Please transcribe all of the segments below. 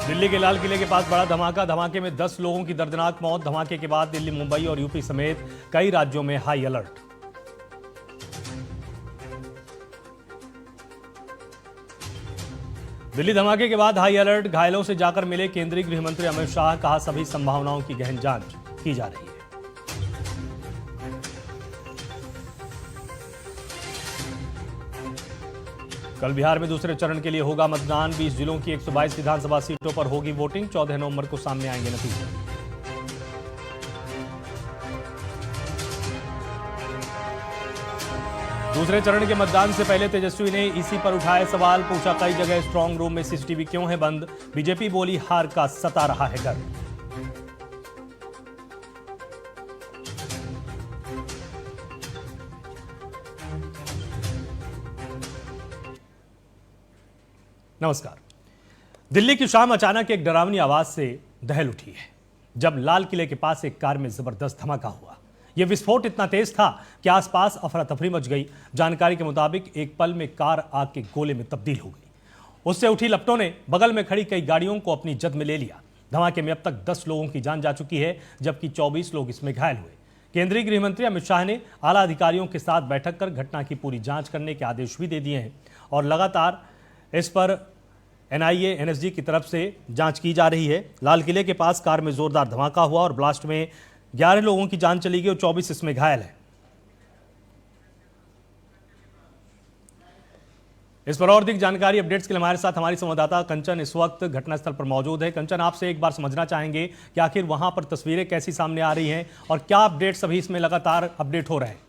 दिल्ली के लाल किले के पास बड़ा धमाका, धमाके में 10 लोगों की दर्दनाक मौत। धमाके के बाद दिल्ली, मुंबई और यूपी समेत कई राज्यों में हाई अलर्ट। दिल्ली धमाके के बाद हाई अलर्ट, घायलों से जाकर मिले केंद्रीय गृह मंत्री अमित शाह। कहा, सभी संभावनाओं की गहन जांच की जा रही है। कल बिहार में दूसरे चरण के लिए होगा मतदान। 20 जिलों की 122 विधानसभा सीटों पर होगी वोटिंग। 14 नवंबर को सामने आएंगे नतीजे। दूसरे चरण के मतदान से पहले तेजस्वी ने ईसी पर उठाए सवाल। पूछा, कई जगह स्ट्रांग रूम में सीसीटीवी क्यों है बंद। बीजेपी बोली, हार का सता रहा है डर। नमस्कार। दिल्ली की शाम अचानक एक डरावनी आवाज से दहल उठी है, जब लाल किले के पास एक कार में जबरदस्त धमाका हुआ। यह विस्फोट इतना तेज था कि आसपास अफरा तफरी मच गई। जानकारी के मुताबिक एक पल में कार आग के गोले में तब्दील हो गई। उससे उठी लपटों ने बगल में खड़ी कई गाड़ियों को अपनी जद में ले लिया। धमाके में अब तक 10 लोगों की जान जा चुकी है, जबकि 24 लोग इसमें घायल हुए। केंद्रीय गृह मंत्री अमित शाह ने आला अधिकारियों के साथ बैठक कर घटना की पूरी जांच करने के आदेश भी दे दिए हैं और लगातार इस पर एनआईए, एनएसजी की तरफ से जांच की जा रही है। लाल किले के पास कार में जोरदार धमाका हुआ और ब्लास्ट में 11 लोगों की जान चली गई और 24 इसमें घायल हैं। इस पर और अधिक जानकारी, अपडेट्स के लिए हमारे साथ हमारी संवाददाता कंचन इस वक्त घटनास्थल पर मौजूद है। कंचन, आपसे एक बार समझना चाहेंगे कि आखिर वहां पर तस्वीरें कैसी सामने आ रही हैं और क्या अपडेट्स अभी इसमें लगातार अपडेट हो रहे हैं?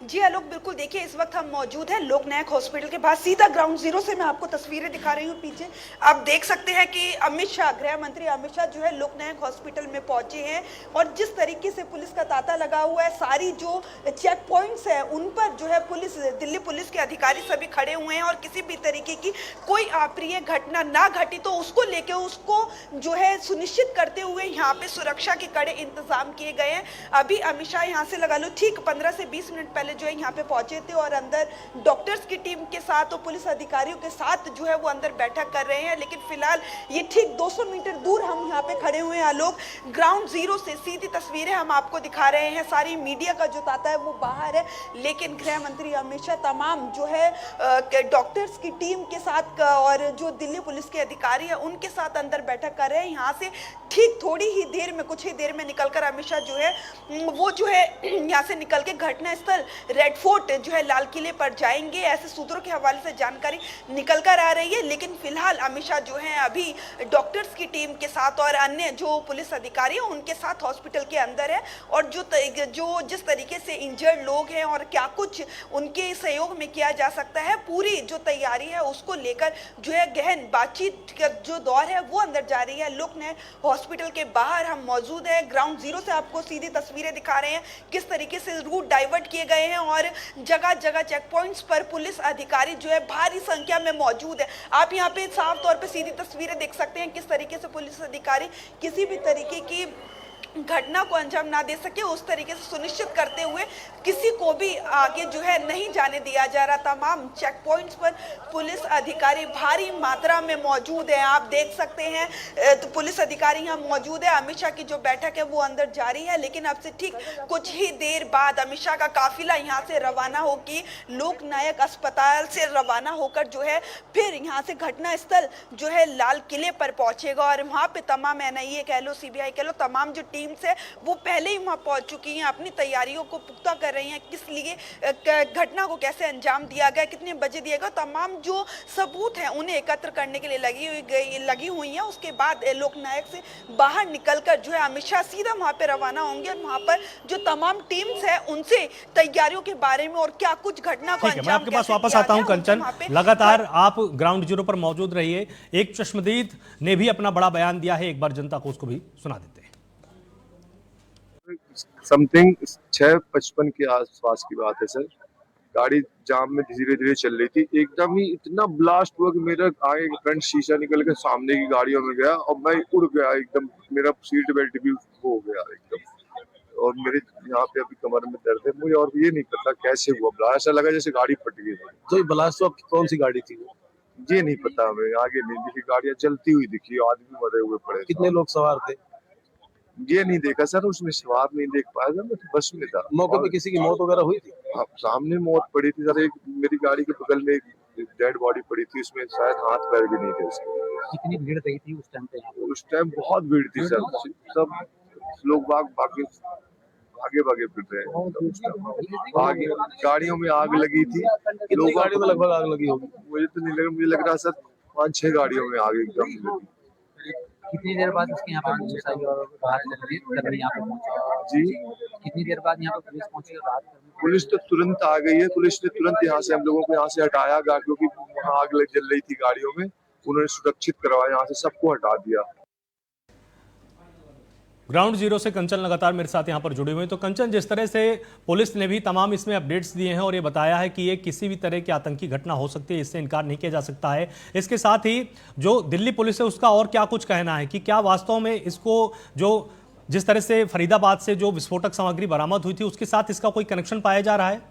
जी आलोक, बिल्कुल। देखिए, इस वक्त हम मौजूद हैं लोकनायक हॉस्पिटल के पास। सीधा ग्राउंड जीरो से मैं आपको तस्वीरें दिखा रही हूँ। पीछे आप देख सकते हैं कि अमित शाह, गृह मंत्री अमित शाह जो है लोकनायक हॉस्पिटल में पहुंचे हैं और जिस तरीके से पुलिस का तांता लगा हुआ है, सारी जो चेक पॉइंट्स है उन पर जो है पुलिस, दिल्ली पुलिस के अधिकारी सभी खड़े हुए हैं और किसी भी तरीके की कोई अप्रिय घटना ना घटी तो उसको लेकर उसको जो है सुनिश्चित करते हुए यहाँ पे सुरक्षा के कड़े इंतजाम किए गए हैं। अभी अमित शाह यहाँ से लगा लो ठीक 15 से 20 मिनट पहले जो है यहाँ पे पहुंचे थे और अंदर डॉक्टर्स की टीम के साथ और पुलिस अधिकारियों के साथ जो है वो अंदर बैठक कर रहे हैं। लेकिन फिलहाल ये ठीक 200 मीटर दूर हम यहाँ पे खड़े हुए हैं आलोक। ग्राउंड जीरो से सीधी तस्वीरें हम आपको दिखा रहे हैं। सारी मीडिया का जो तांता है वो बाहर है, लेकिन गृह मंत्री अमित शाह तमाम जो है डॉक्टर्स की टीम के साथ और जो दिल्ली पुलिस के अधिकारी है उनके साथ अंदर बैठक कर रहे हैं। यहाँ से ठीक थोड़ी ही देर में, कुछ ही देर में निकलकर अमित शाह जो है वो जो है यहाँ से निकल के घटना स्थल रेड फोर्ट जो है लाल किले पर जाएंगे, ऐसे सूत्रों के हवाले से जानकारी निकल कर आ रही है। लेकिन फिलहाल अमित शाह जो है अभी डॉक्टर्स की टीम के साथ और अन्य जो पुलिस अधिकारी हैं उनके साथ हॉस्पिटल के अंदर है और जो जिस तरीके से इंजर्ड लोग हैं और क्या कुछ उनके सहयोग में किया जा सकता है, पूरी जो तैयारी है उसको लेकर जो है गहन बातचीत का जो दौर है वो अंदर जा रही है। लोकनायक हॉस्पिटल के बाहर हम मौजूद हैं। ग्राउंड जीरो से आपको सीधी तस्वीरें दिखा रहे हैं किस तरीके से रूट डाइवर्ट किए गए हैं और जगह जगह चेक पॉइंट्स पर पुलिस अधिकारी जो है भारी संख्या में मौजूद है। आप यहाँ पे साफ तौर पे सीधी तस्वीरें देख सकते हैं किस तरीके से पुलिस अधिकारी किसी भी तरीके की घटना को अंजाम ना दे सके उस तरीके से सुनिश्चित करते हुए किसी को भी आगे जो है नहीं जाने दिया जा रहा। तमाम चेक पॉइंट्स पर पुलिस अधिकारी भारी मात्रा में मौजूद है। आप देख सकते हैं तो पुलिस अधिकारी यहाँ मौजूद है। अमित शाह की जो बैठक है वो अंदर जारी है, लेकिन अब से ठीक कुछ ही देर बाद अमित शाह का काफिला यहाँ से रवाना होगी, लोकनायक अस्पताल से रवाना होकर जो है फिर यहाँ से घटना स्थल जो है लाल किले पर पहुंचेगा और वहाँ पे तमाम एनआईए कह लो, सीबीआई कह लो, तमाम जो टीम्स है वो पहले ही वहां पहुंच चुकी हैं, अपनी तैयारियों को पुख्ता कर रही हैं, किस लिए घटना को कैसे अंजाम दिया गया, कितने बजे दिया गया, तमाम जो सबूत हैं उन्हें एकत्र करने के लिए लगी हुई हैं। उसके बाद लोकनायक से बाहर निकलकर जो है अमित शाह सीधा वहां पे रवाना होंगे और वहां पर जो तमाम टीम्स है उनसे तैयारियों के बारे में और क्या कुछ घटना को अंजाम, मैं आपके पास वापस आता हूं कंचन। लगातार आप ग्राउंड जीरो पर मौजूद रहिए। एक चश्मदीद ने भी अपना बड़ा बयान दिया है, एक बार जनता को उसको भी सुना देते हैं। समथिंग 6:55 के आसपास की बात है सर। गाड़ी जाम में धीरे धीरे चल रही थी, एकदम ही इतना ब्लास्ट हुआ कि मेरा आगे फ्रंट शीशा निकल के सामने की गाड़ियों में गया और मैं उड़ गया एकदम, मेरा सीट बेल्ट भी हो गया एकदम। और मेरे यहाँ पे अभी कमर में दर्द है मुझे, और ये नहीं पता कैसे हुआ ब्लास्ट, ऐसा लगा जैसे गाड़ी फट गई। तो ये ब्लास्ट आपकी कौन सी गाड़ी थी? ये नहीं पता हमें, आगे नहीं दिखी, गाड़ियां जलती हुई दिखी, आदमी मरे हुए पड़े। कितने लोग सवार थे? ये नहीं देखा सर, उसमें सवार नहीं देख पाया सर, मैं तो बस में था। मौके पे किसी की मौत वगैरह हुई थी? हाँ, सामने मौत पड़ी थी सर, एक मेरी गाड़ी के बगल में एक डेड बॉडी पड़ी थी, उसमें शायद हाथ पैर भी नहीं थे उसके। कितनी भीड़ रही थी उस टाइम पे यहाँ पे? उस टाइम बहुत भीड़ थी सर, सब लोग भागे भागे फिर रहे हैं। आगे गाड़ियों में आग लगी थी। कितनी गाड़ियों में लगभग आग लगी होगी? मुझे तो नहीं लगा, मुझे लग रहा सर 5-6 गाड़ियों में आग एकदम लगी। कितनी देर बाद इसके यहाँ पे पुलिस आई और राहत कर्मी यहाँ पे पहुंचे? जी, कितनी देर बाद यहाँ पे पुलिस पहुंची और राहत कर्मी? पुलिस तो तुरंत आ गई है, पुलिस ने तुरंत यहाँ से हम लोगों को यहाँ से हटाया, क्योंकि वहाँ आग जल रही थी गाड़ियों में, उन्होंने सुरक्षित करवाया, यहाँ से सबको हटा दिया। ग्राउंड जीरो से कंचन लगातार मेरे साथ यहाँ पर जुड़े हुए हैं। तो कंचन, जिस तरह से पुलिस ने भी तमाम इसमें अपडेट्स दिए हैं और ये बताया है कि ये किसी भी तरह की आतंकी घटना हो सकती है, इससे इनकार नहीं किया जा सकता है। इसके साथ ही जो दिल्ली पुलिस है उसका और क्या कुछ कहना है कि क्या वास्तव में इसको जो जिस तरह से फरीदाबाद से जो विस्फोटक सामग्री बरामद हुई थी उसके साथ इसका कोई कनेक्शन पाया जा रहा है?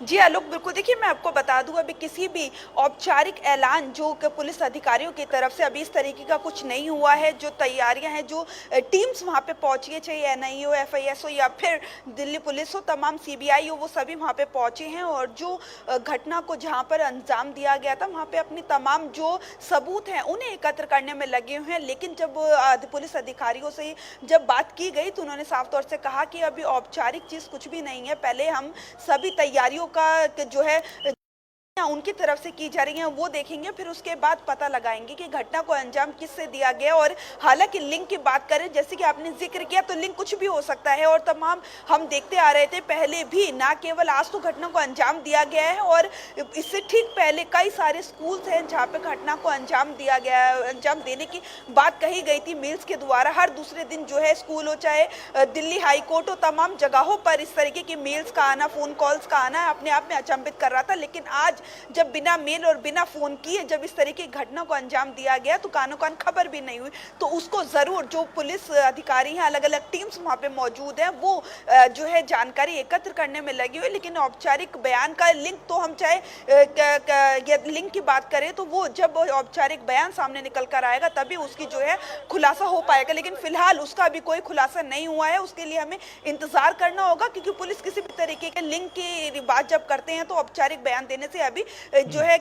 जी आलोक, बिल्कुल देखिए, मैं आपको बता दूं अभी किसी भी औपचारिक ऐलान जो पुलिस अधिकारियों की तरफ से अभी इस तरीके का कुछ नहीं हुआ है। जो तैयारियां हैं, जो टीम्स वहां पे पहुंची है, चाहे एनआईए हो, एफआईएस हो या फिर दिल्ली पुलिस हो, तमाम सीबीआई हो, वो सभी वहां पे पहुंचे हैं और जो घटना को जहां पर अंजाम दिया गया था वहां पे अपनी तमाम जो सबूत हैं उन्हें एकत्र करने में लगे हुए हैं। लेकिन जब पुलिस अधिकारियों से जब बात की गई तो उन्होंने साफ तौर से कहा कि अभी औपचारिक चीज कुछ भी नहीं है, पहले हम सभी तैयारियों का जो है उनकी तरफ से की जा रही है वो देखेंगे, फिर उसके बाद पता लगाएंगे कि घटना को अंजाम किससे दिया गया। और हालांकि लिंक की बात करें, जैसे कि आपने जिक्र किया, तो लिंक कुछ भी हो सकता है और तमाम हम देखते आ रहे थे पहले भी, ना केवल आज तो घटना को अंजाम दिया गया है और इससे ठीक पहले कई सारे स्कूल्स हैं जहाँ पे घटना को अंजाम दिया गया है, अंजाम देने की बात कही गई थी मेल्स के द्वारा। हर दूसरे दिन जो है स्कूल हो चाहे दिल्ली हाई कोर्ट हो, तमाम जगहों पर इस तरीके की मेल्स का आना, फोन कॉल्स का आना अपने आप में अचंभित कर रहा था। लेकिन आज जब बिना मेल और बिना फोन किए जब इस तरीके की घटना को अंजाम दिया गया तो कानो कान खबर भी नहीं हुई, तो उसको जरूर जो पुलिस अधिकारी हैं, अलग अलग टीम्स वहां पे मौजूद हैं, वो जो है जानकारी एकत्र करने में लगी हुई। लेकिन औपचारिक बयान का लिंक तो हम चाहे लिंक की बात करें तो वो जब औपचारिक बयान सामने निकल कर आएगा तभी उसकी जो है खुलासा हो पाएगा। लेकिन फिलहाल उसका अभी कोई खुलासा नहीं हुआ है, उसके लिए हमें इंतजार करना होगा, क्योंकि पुलिस किसी भी तरीके के लिंक की बात जब करते हैं तो औपचारिक बयान देने से अभी जो है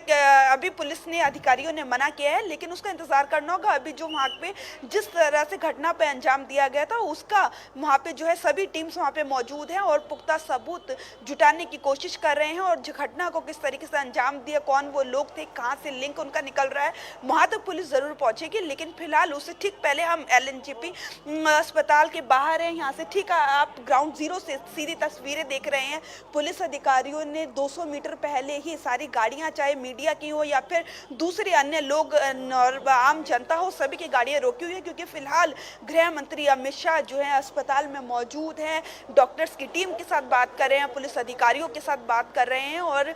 अभी पुलिस ने अधिकारियों ने मना किया है। लेकिन उसका इंतजार करना होगा। अभी जो वहां पे जिस तरह से घटना पे अंजाम दिया गया था उसका वहां पे जो है सभी टीम्स वहां पे मौजूद हैं और पुख्ता सबूत जुटाने की कोशिश कर रहे हैं और घटना को किस तरीके से अंजाम दिया, कौन वो लोग थे, कहां से लिंक उनका निकल रहा है, वहां तक पुलिस जरूर पहुंचेगी। लेकिन फिलहाल उससे ठीक पहले हम एलएनजेपी अस्पताल के बाहर हैं, यहाँ से ठीक आप ग्राउंड जीरो से सीधी तस्वीरें देख रहे हैं। पुलिस अधिकारियों ने 200 मीटर पहले ही सारी गाड़ियां, चाहे मीडिया की हो या फिर दूसरे अन्य लोग और आम जनता हो, सभी की गाड़ियां रोकी हुई है, क्योंकि फिलहाल गृह मंत्री अमित शाह जो है अस्पताल में मौजूद हैं, डॉक्टर्स की टीम के साथ बात कर रहे हैं, पुलिस अधिकारियों के साथ बात कर रहे हैं और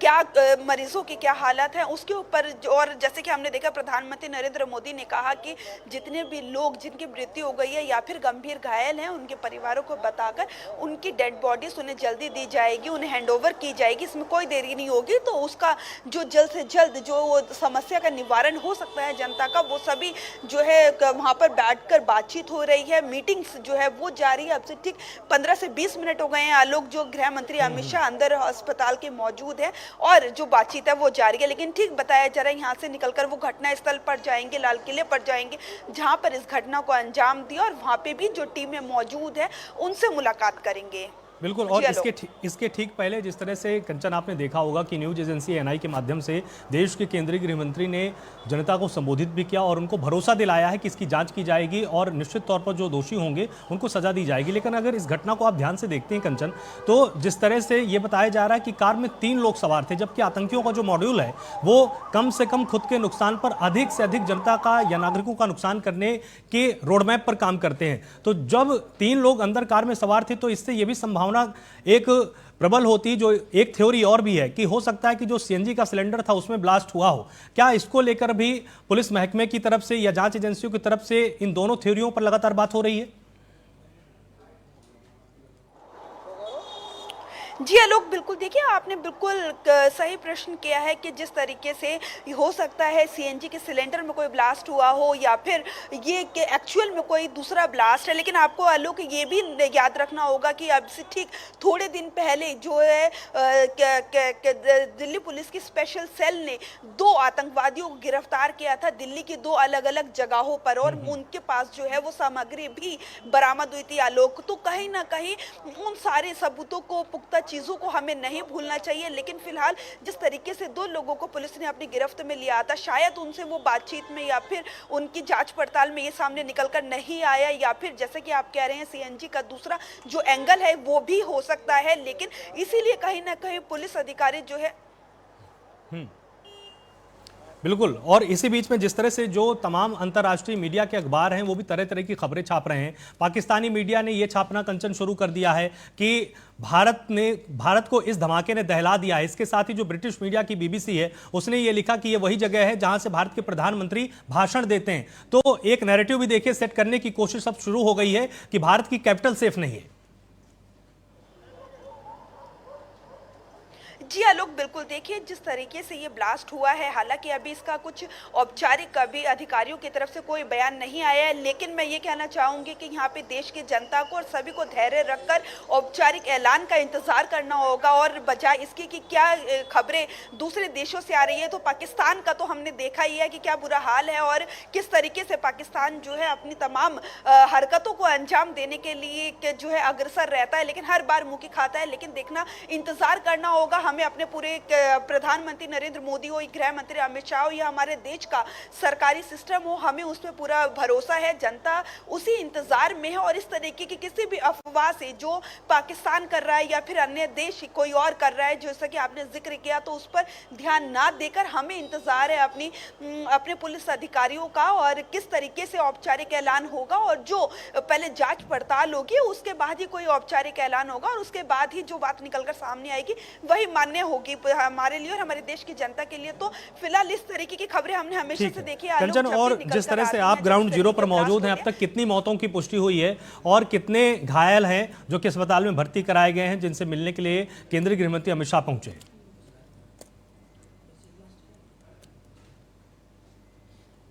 क्या मरीजों की क्या हालत है उसके ऊपर। और जैसे कि हमने देखा, प्रधानमंत्री नरेंद्र मोदी ने कहा कि जितने भी लोग जिनकी मृत्यु हो गई है या फिर गंभीर घायल हैं उनके परिवारों को बताकर उनकी डेड बॉडीज उन्हें जल्दी दी जाएगी, उन्हें हैंडओवर की जाएगी, इसमें कोई देरी नहीं होगी। तो उसका जो जल्द से जल्द जो समस्या का निवारण हो सकता है जनता का, वो सभी जो है वहाँ पर बैठकर बातचीत हो रही है, मीटिंग्स जो है वो जारी है। अब से ठीक 15 से 20 मिनट हो गए हैं आलोक, जो गृह मंत्री अमित शाह अंदर अस्पताल के मौजूद और जो बातचीत है वो जारी है। लेकिन ठीक बताया जा रहा है यहाँ से निकलकर वो घटना स्थल पर जाएंगे, लाल किले पर जाएंगे जहां पर इस घटना को अंजाम दिया और वहां पे भी जो टीमें मौजूद है उनसे मुलाकात करेंगे। बिल्कुल। और इसके ठीक पहले जिस तरह से कंचन आपने देखा होगा कि न्यूज एजेंसी एनआई के माध्यम से देश के केंद्रीय गृह मंत्री ने जनता को संबोधित भी किया और उनको भरोसा दिलाया है कि इसकी जांच की जाएगी और निश्चित तौर पर जो दोषी होंगे उनको सजा दी जाएगी। लेकिन अगर इस घटना को आप ध्यान से देखते हैं कंचन, तो जिस तरह से ये बताया जा रहा है कि कार में 3 लोग सवार थे, जबकि आतंकियों का जो मॉड्यूल है वो कम से कम खुद के नुकसान पर अधिक से अधिक जनता का या नागरिकों का नुकसान करने के रोडमैप पर काम करते हैं। तो जब 3 लोग अंदर कार में सवार थे तो इससे यह भी संभावना संभावना एक प्रबल होती, जो एक थ्योरी और भी है कि हो सकता है कि जो सीएनजी का सिलेंडर था उसमें ब्लास्ट हुआ हो। क्या इसको लेकर भी पुलिस महकमे की तरफ से या जांच एजेंसियों की तरफ से इन दोनों थ्योरियों पर लगातार बात हो रही है? जी आलोक, बिल्कुल देखिए, आपने बिल्कुल सही प्रश्न किया है कि जिस तरीके से हो सकता है सीएनजी के सिलेंडर में कोई ब्लास्ट हुआ हो या फिर ये कि एक्चुअल में कोई दूसरा ब्लास्ट है। लेकिन आपको आलोक ये भी याद रखना होगा कि अब से ठीक थोड़े दिन पहले जो है दिल्ली पुलिस की स्पेशल सेल ने 2 आतंकवादियों को गिरफ्तार किया था दिल्ली की 2 अलग अलग जगहों पर, और उनके पास जो है वो सामग्री भी बरामद हुई थी आलोक। तो कहीं ना कहीं उन सारे सबूतों को, पुख्ता चीजों को हमें नहीं भूलना चाहिए। लेकिन फिलहाल जिस तरीके से 2 लोगों को पुलिस ने अपनी गिरफ्त में लिया था, शायद उनसे वो बातचीत में या फिर उनकी जांच पड़ताल में ये सामने निकलकर नहीं आया, या फिर जैसे कि आप कह रहे हैं सीएनजी का दूसरा जो एंगल है वो भी हो सकता है। लेकिन इसीलिए कहीं ना कहीं पुलिस अधिकारी जो है बिल्कुल। और इसी बीच में जिस तरह से जो तमाम अंतर्राष्ट्रीय मीडिया के अखबार हैं वो भी तरह तरह की खबरें छाप रहे हैं, पाकिस्तानी मीडिया ने ये छापना कंचन शुरू कर दिया है कि भारत को इस धमाके ने दहला दिया है। इसके साथ ही जो ब्रिटिश मीडिया की बीबीसी है उसने ये लिखा कि ये वही जगह है जहां से भारत के प्रधानमंत्री भाषण देते हैं। तो एक नैरेटिव भी देखिए सेट करने की कोशिश अब शुरू हो गई है कि भारत की कैपिटल सेफ नहीं है। जी आलोक, बिल्कुल देखिए, जिस तरीके से ये ब्लास्ट हुआ है, हालांकि अभी इसका कुछ औपचारिक अभी अधिकारियों की तरफ से कोई बयान नहीं आया है, लेकिन मैं ये कहना चाहूंगी कि यहाँ पे देश की जनता को और सभी को धैर्य रखकर औपचारिक ऐलान का इंतजार करना होगा। और बजाय इसके कि क्या खबरें दूसरे देशों से आ रही है, तो पाकिस्तान का तो हमने देखा ही है कि क्या बुरा हाल है और किस तरीके से पाकिस्तान जो है अपनी तमाम हरकतों को अंजाम देने के लिए जो है अग्रसर रहता है, लेकिन हर बार मुंह की खाता है। लेकिन देखना, इंतजार करना होगा हमें अपने पूरे प्रधानमंत्री नरेंद्र मोदी हो, गृह मंत्री अमित शाह हो, या हमारे देश का सरकारी सिस्टम हो, हमें उसमें पूरा भरोसा है। जनता उसी इंतजार में है और इस तरीके की किसी भी अफवाह से जो पाकिस्तान कर रहा है या फिर अन्य देश कोई और कर रहा है, जैसा कि आपने जिक्र किया, तो उस पर ध्यान ना देकर हमें इंतजार है अपने पुलिस अधिकारियों का, और किस तरीके से औपचारिक ऐलान होगा और जो पहले जांच पड़ताल होगी उसके बाद ही कोई औपचारिक ऐलान होगा, और उसके बाद ही जो बात निकलकर सामने आएगी वही मान्य होगी हमारे लिए और हमारे देश की जनता के लिए। तो फिलहाल इस तरीके की खबरें हमने हमेशा से देखी है कंचन। और जिस तरह से आप ग्राउंड जीरो पर मौजूद हैं, अब तक कितनी मौतों की पुष्टि हुई है और कितने घायल हैं जो कि अस्पताल में भर्ती कराए गए हैं, जिनसे मिलने के लिए केंद्रीय गृह मंत्री अमित शाह पहुंचे?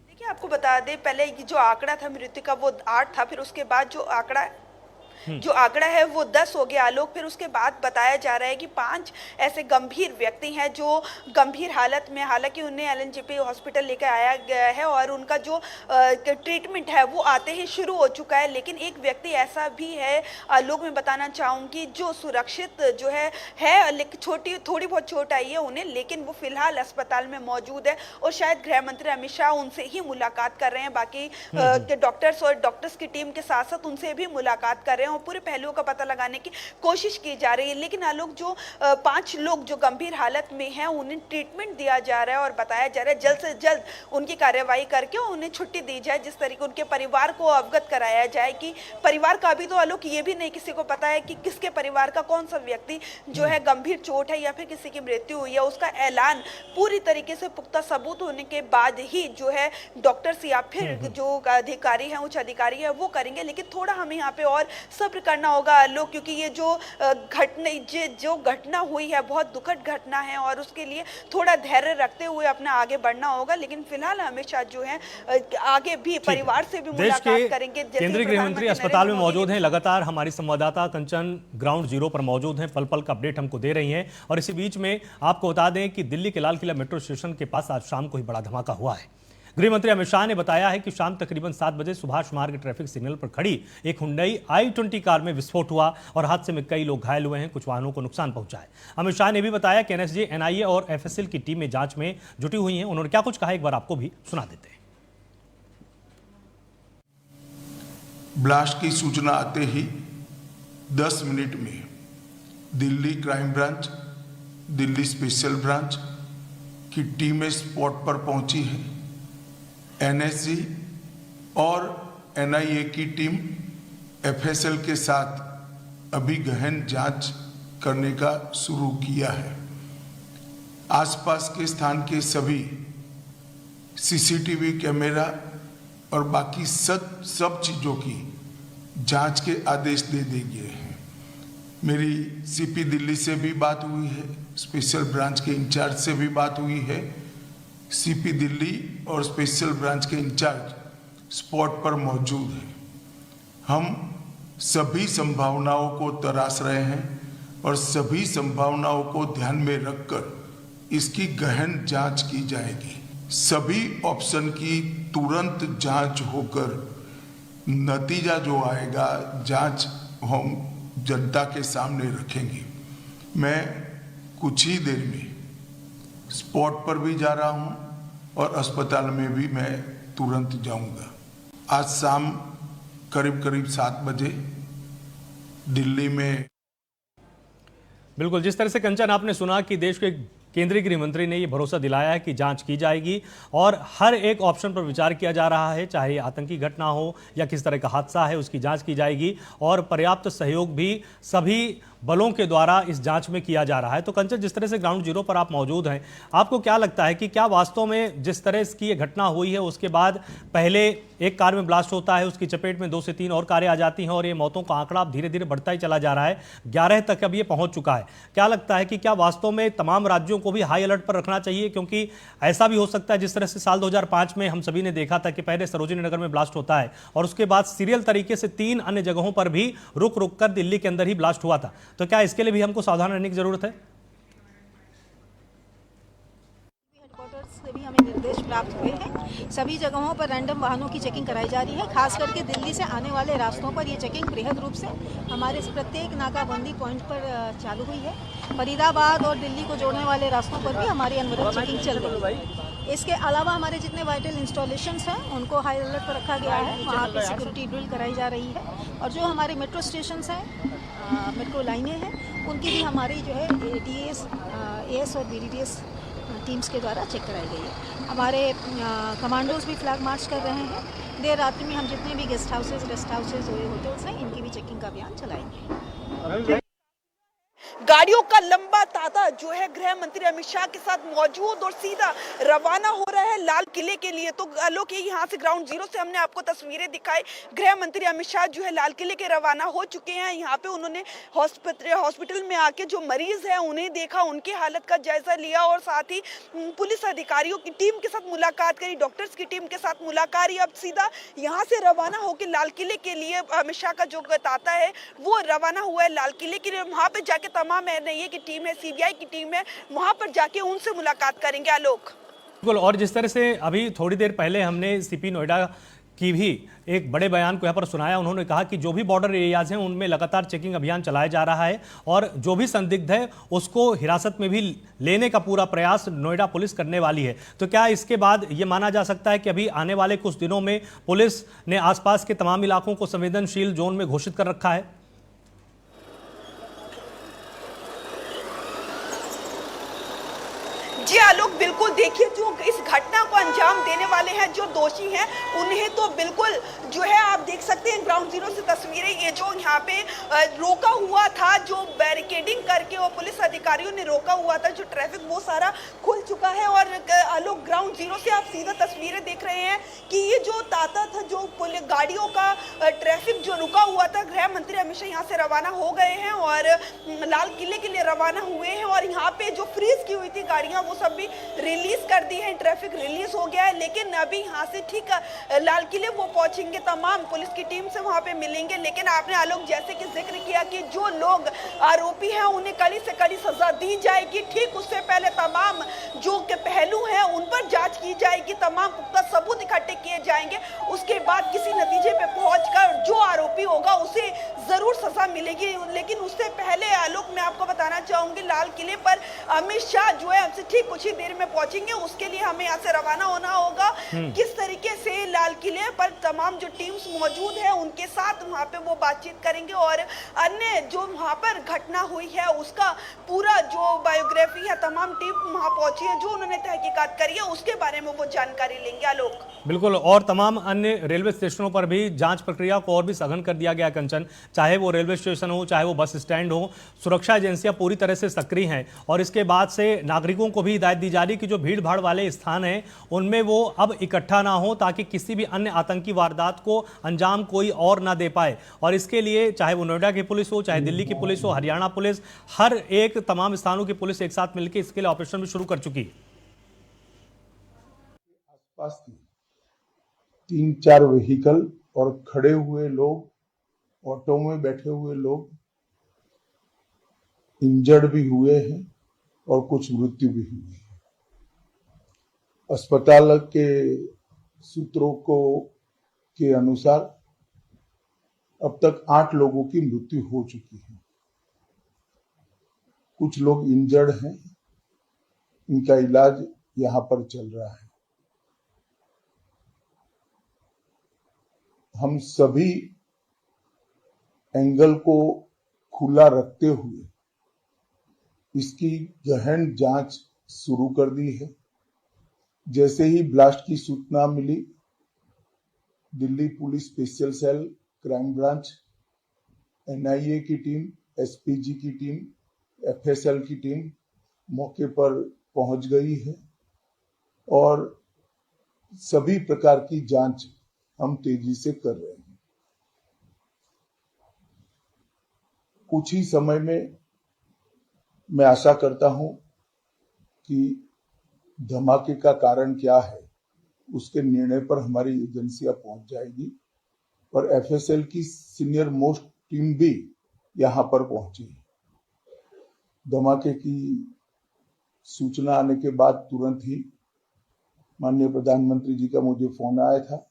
देखिए, आपको बता दें, पहले जो आंकड़ा था मृत्यु का वो 8 था, फिर उसके बाद जो आंकड़ा है वो 10 हो गया आलोक। फिर उसके बाद बताया जा रहा है कि 5 ऐसे गंभीर व्यक्ति हैं जो गंभीर हालत में, हालांकि उन्हें एलएनजेपी हॉस्पिटल लेकर आया गया है और उनका जो ट्रीटमेंट है वो आते ही शुरू हो चुका है। लेकिन एक व्यक्ति ऐसा भी है आलोक, मैं बताना चाहूँगी, जो सुरक्षित जो है लेकिन थोड़ी बहुत चोट आई है उन्हें, लेकिन वो फिलहाल अस्पताल में मौजूद है और शायद गृह मंत्री अमित शाह उनसे ही मुलाकात कर रहे हैं। बाकी डॉक्टर्स और डॉक्टर्स की टीम के साथ साथ उनसे भी मुलाकात कर रहे हैं और पूरे पहलुओं का पता लगाने की कोशिश की जा रही है। लेकिन आलोक, जो 5 लोग जो गंभीर हालत में हैं उन्हें ट्रीटमेंट दिया जा रहा है और बताया जा रहा है जल्द से जल्द उनकी कार्यवाही करके उन्हें छुट्टी दी जाए, जिस तरीके उनके परिवार को अवगत कराया जाए कि परिवार का अभी तो आलोक ये भी नहीं किसी को पता है कि किसके परिवार का कौन सा व्यक्ति जो है गंभीर चोट है या फिर किसी की मृत्यु हुई है। उसका ऐलान पूरी तरीके से पुख्ता सबूत होने के बाद ही जो है डॉक्टर्स या फिर जो अधिकारी हैं, उच्च अधिकारी है, वो करेंगे। लेकिन थोड़ा हमें यहाँ पे और सब्र करना होगा लोग, क्योंकि ये जो घटना हुई है बहुत दुखद घटना है और उसके लिए थोड़ा धैर्य रखते हुए अपना आगे बढ़ना होगा। लेकिन फिलहाल हमेशा जो है आगे भी परिवार से भी मुलाकात करेंगे। केंद्रीय गृह मंत्री अस्पताल में मौजूद हैं, लगातार हमारी संवाददाता कंचन ग्राउंड जीरो पर मौजूद हैं, पल पल का अपडेट हमको दे रही हैं। और इसी बीच में आपको बता दें कि दिल्ली के लाल किला मेट्रो स्टेशन के पास आज शाम को ही बड़ा धमाका हुआ है। गृह मंत्री अमित शाह ने बताया है कि शाम तकरीबन 7 बजे सुभाष मार्ग ट्रैफिक सिग्नल पर खड़ी एक हुंडई i20 कार में विस्फोट हुआ और हादसे में कई लोग घायल हुए हैं, कुछ वाहनों को नुकसान पहुंचा है। अमित शाह ने भी बताया कि एनएसजी, एनआईए और एफएसएल की टीमें जांच में जुटी हुई हैं। उन्होंने क्या कुछ कहा, एक बार आपको भी सुना देते हैं। ब्लास्ट की सूचना आते ही 10 मिनट में Delhi crime branch, Delhi special branch की टीमें स्पॉट पर पहुंची हैं। एनएसजी और एनआईए की टीम एफएसएल के साथ अभी गहन जांच करने का शुरू किया है। आसपास के स्थान के सभी सीसीटीवी कैमरा और बाकी सब चीज़ों की जांच के आदेश दे देंगे। मेरी सीपी दिल्ली से भी बात हुई है, स्पेशल ब्रांच के इंचार्ज से भी बात हुई है। सीपी दिल्ली और स्पेशल ब्रांच के इंचार्ज स्पॉट पर मौजूद हैं। हम सभी संभावनाओं को तराश रहे हैं और सभी संभावनाओं को ध्यान में रखकर इसकी गहन जांच की जाएगी। सभी ऑप्शन की तुरंत जांच होकर नतीजा जो आएगा जांच हम जनता के सामने रखेंगे। मैं कुछ ही देर में स्पॉट पर भी जा रहा हूं और अस्पताल में भी मैं तुरंत जाऊंगा। आज शाम करीब 7 बजे दिल्ली में। बिल्कुल, जिस तरह से कंचन आपने सुना कि देश के केंद्रीय गृह मंत्री ने ये भरोसा दिलाया है कि जांच की जाएगी और हर एक ऑप्शन पर विचार किया जा रहा है, चाहे आतंकी घटना हो या किस तरह का हादसा है उसकी जांच की जाएगी और पर्याप्त सहयोग भी सभी बलों के द्वारा इस जांच में किया जा रहा है। तो कंचन, जिस तरह से ग्राउंड जीरो पर आप मौजूद हैं, आपको क्या लगता है कि क्या वास्तव में जिस तरह की ये घटना हुई है उसके बाद पहले एक कार में ब्लास्ट होता है, उसकी चपेट में 2 से 3 और कारें आ जाती हैं और ये मौतों का आंकड़ा धीरे धीरे बढ़ता ही चला जा रहा है, 11 तक अब ये पहुंच चुका है। क्या लगता है कि क्या वास्तव में तमाम राज्यों को भी हाई अलर्ट पर रखना चाहिए? क्योंकि ऐसा भी हो सकता है जिस तरह से साल 2005 में हम सभी ने देखा था कि पहले सरोजिनी नगर में ब्लास्ट होता है और उसके बाद सीरियल तरीके से 3 अन्य जगहों पर भी रुक रुक कर दिल्ली के अंदर ही ब्लास्ट हुआ था। तो क्या इसके लिए भी हमको सावधान रहने की जरूरत है? हेडक्वार्टर्स से भी हमें निर्देश प्राप्त हुए हैं। सभी जगहों पर रैंडम वाहनों की चेकिंग कराई जा रही है। खास करके दिल्ली से आने वाले रास्तों पर ये चेकिंग बृहद रूप से हमारे प्रत्येक नाकाबंदी पॉइंट पर चालू हुई है। फरीदाबाद और दिल्ली को जोड़ने वाले रास्तों पर भी हमारी अनवरत चेकिंग चल रही है। इसके अलावा हमारे जितने वाइटल इंस्टॉलेशंस हैं उनको हाई अलर्ट पर रखा गया है। वहाँ पे सिक्योरिटी ड्रिल कराई जा रही है और जो हमारे मेट्रो स्टेशंस हैं, मेट्रो लाइनें हैं, उनकी भी हमारी जो है एएस और बीडीडीएस टीम्स के द्वारा चेक कराई गई है। हमारे कमांडोज भी फ्लैग मार्च कर रहे हैं। देर रात्रि में हम जितने भी गेस्ट हाउसेज, रेस्ट हाउसेज और होटल्स हैं, इनकी भी चेकिंग का अभियान चलाएंगे। गाड़ियों का लंबा तांता जो है गृह मंत्री अमित शाह के साथ मौजूद और सीधा रवाना हो रहा है लाल किले के लिए। तो आलोक, ये यहाँ से ग्राउंड जीरो से हमने आपको तस्वीरें दिखाई। गृह मंत्री अमित शाह जो है लाल किले के रवाना हो चुके हैं। यहाँ पे उन्होंने हॉस्पिटल में आके जो मरीज है उन्हें देखा, उनकी हालत का जायजा लिया और साथ ही पुलिस अधिकारियों की टीम के साथ मुलाकात करी, डॉक्टर्स की टीम के साथ मुलाकात करी। अब सीधा यहाँ से रवाना होकर लाल किले के लिए अमित शाह का जो तांता है वो रवाना हुआ है लाल किले के लिए। वहाँ पे जाके तमाम एनआईए की टीम है, सीबीआई की टीम है, वहां पर जाके उनसे मुलाकात करेंगे। आलोक, बिल्कुल, और जिस तरह से अभी थोड़ी देर पहले हमने सीपी नोएडा की भी एक बड़े बयान को यहाँ पर सुनाया। उन्होंने कहा कि जो भी बॉर्डर एरियाज हैं उनमें लगातार चेकिंग अभियान चलाया जा रहा है और जो भी संदिग्ध है उसको हिरासत में भी लेने का पूरा प्रयास नोएडा पुलिस करने वाली है। तो क्या इसके बाद ये माना जा सकता है कि अभी आने वाले कुछ दिनों में पुलिस ने आसपास के तमाम इलाकों को संवेदनशील जोन में घोषित कर रखा है? जी आलोक, बिल्कुल। देखिए, जो इस घटना को अंजाम देने वाले हैं, जो दोषी हैं, उन्हें तो बिल्कुल जो है आप देख सकते हैं ग्राउंड जीरो से तस्वीरें। ये जो यहाँ पे रोका हुआ था, जो बैरिकेडिंग करके और पुलिस अधिकारियों ने रोका हुआ था जो ट्रैफिक, वो सारा खुल चुका है। और आलोक, ग्राउंड जीरो से आप सीधा तस्वीरें देख रहे हैं कि ये जो तांता था, जो गाड़ियों का ट्रैफिक जो रुका हुआ था, गृह मंत्री अमित शाह यहाँ से रवाना हो गए हैं और लाल किले के लिए रवाना हुए हैं। और यहाँ पे जो फ्रीज की हुई थी गाड़ियाँ, वो सब भी रिलीज कर दी है, ट्रैफिक रिलीज हो गया है। लेकिन अभी यहाँ से ठीक लाल किले वो पहुंचेंगे, तमाम पुलिस की टीम से वहां पे मिलेंगे। लेकिन आपने आलोक जैसे कि जिक्र किया कि जो लोग आरोपी हैं उन्हें कड़ी से कड़ी सजा दी जाएगी। ठीक उससे पहले तमाम जो के पहलू हैं उन पर जांच की जाएगी, तमाम पुख्ता सबूत इकट्ठे किए जाएंगे। उसके बाद किसी नतीजे पे पहुंचकर जो आरोपी होगा उसे जरूर सजा मिलेगी। लेकिन उससे पहले आलोक, मैं आपको बताना चाहूंगी, लाल किले पर अमित शाह जो है हमसे ठीक कुछ ही देर में पहुंचेंगे। उसके लिए हमें यहाँ से रवाना होना होगा। किस तरीके से लाल किले पर तमाम जो टीम्स मौजूद है उनके साथ वहाँ पे वो बातचीत करेंगे और अन्य जो वहाँ पर घटना हुई है उसका पूरा जो बायोग्राफी है, तमाम टीम वहाँ पहुंची है, जो उन्होंने तहकीकात करी है उसके बारे में वो जानकारी लेंगे। आलोक, बिल्कुल, और तमाम अन्य रेलवे स्टेशनों पर भी जांच प्रक्रिया को और भी सघन कर दिया गया कंचन, चाहे वो रेलवे स्टेशन हो, चाहे वो बस स्टैंड हो, सुरक्षा एजेंसियां पूरी तरह से सक्रिय हैं और इसके बाद से नागरिकों को भी हिदायत दी जा रही कि जो भीड़ भाड़ वाले स्थान हैं उनमें वो अब इकट्ठा ना हो, ताकि किसी भी अन्य आतंकी वारदात को अंजाम कोई और ना दे पाए। और इसके लिए चाहे वो नोएडा की पुलिस हो, चाहे दिल्ली की पुलिस हो, हरियाणा पुलिस, हर एक तमाम स्थानों की पुलिस एक साथ मिलकर इसके लिए ऑपरेशन भी शुरू कर चुकी है। आसपास थी 3-4 व्हीकल और खड़े हुए लोग, ऑटो में बैठे हुए लोग इंजर्ड भी हुए हैं और कुछ मृत्यु भी हुई है। अस्पताल के सूत्रों के अनुसार अब तक 8 लोगों की मृत्यु हो चुकी है। कुछ लोग इंजर्ड हैं, इनका इलाज यहां पर चल रहा है। हम सभी एंगल को खुला रखते हुए इसकी गहन जांच शुरू कर दी है। जैसे ही ब्लास्ट की सूचना मिली, Delhi police special cell, crime branch, NIA की टीम, एसपीजी की टीम, एफएसएल की टीम मौके पर पहुंच गई है और सभी प्रकार की जांच हम तेजी से कर रहे हैं। कुछ ही समय में मैं आशा करता हूं कि धमाके का कारण क्या है उसके निर्णय पर हमारी एजेंसियां पहुंच जाएगी और एफएसएल की सीनियर मोस्ट टीम भी यहां पर पहुंची। धमाके की सूचना आने के बाद तुरंत ही माननीय प्रधानमंत्री जी का मुझे फोन आया था।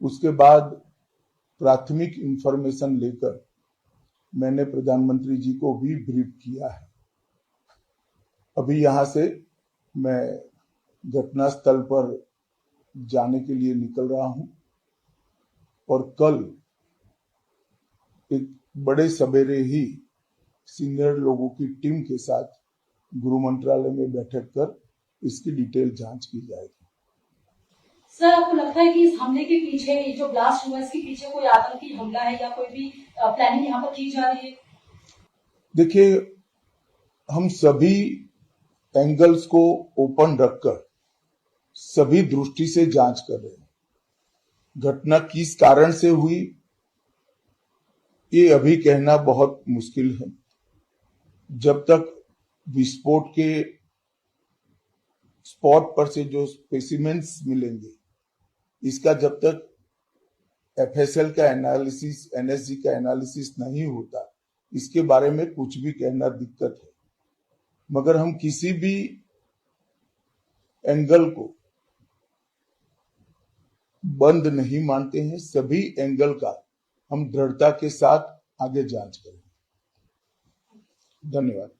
उसके बाद प्राथमिक इंफॉर्मेशन लेकर मैंने प्रधानमंत्री जी को भी ब्रीफ किया है। अभी यहां से मैं घटनास्थल पर जाने के लिए निकल रहा हूं और कल एक बड़े सवेरे ही सीनियर लोगों की टीम के साथ गृह मंत्रालय में बैठक कर इसकी डिटेल जांच की जाएगी। सर, आपको लगता है कि इस हमले के पीछे, ये जो ब्लास्ट हुआ, इसके पीछे कोई आतंकी हमला है या कोई भी प्लानिंग यहाँ पर की जा रही है? देखिए, हम सभी एंगल्स को ओपन रखकर सभी दृष्टि से जांच कर रहे हैं। घटना किस कारण से हुई ये अभी कहना बहुत मुश्किल है। जब तक विस्फोट के स्पॉट पर से जो स्पेसिमेंस मिलेंगे, इसका जब तक एफएसएल का एनालिसिस, एनएसजी का एनालिसिस नहीं होता, इसके बारे में कुछ भी कहना दिक्कत है। मगर हम किसी भी एंगल को बंद नहीं मानते हैं। सभी एंगल का हम दृढ़ता के साथ आगे जांच करेंगे। धन्यवाद।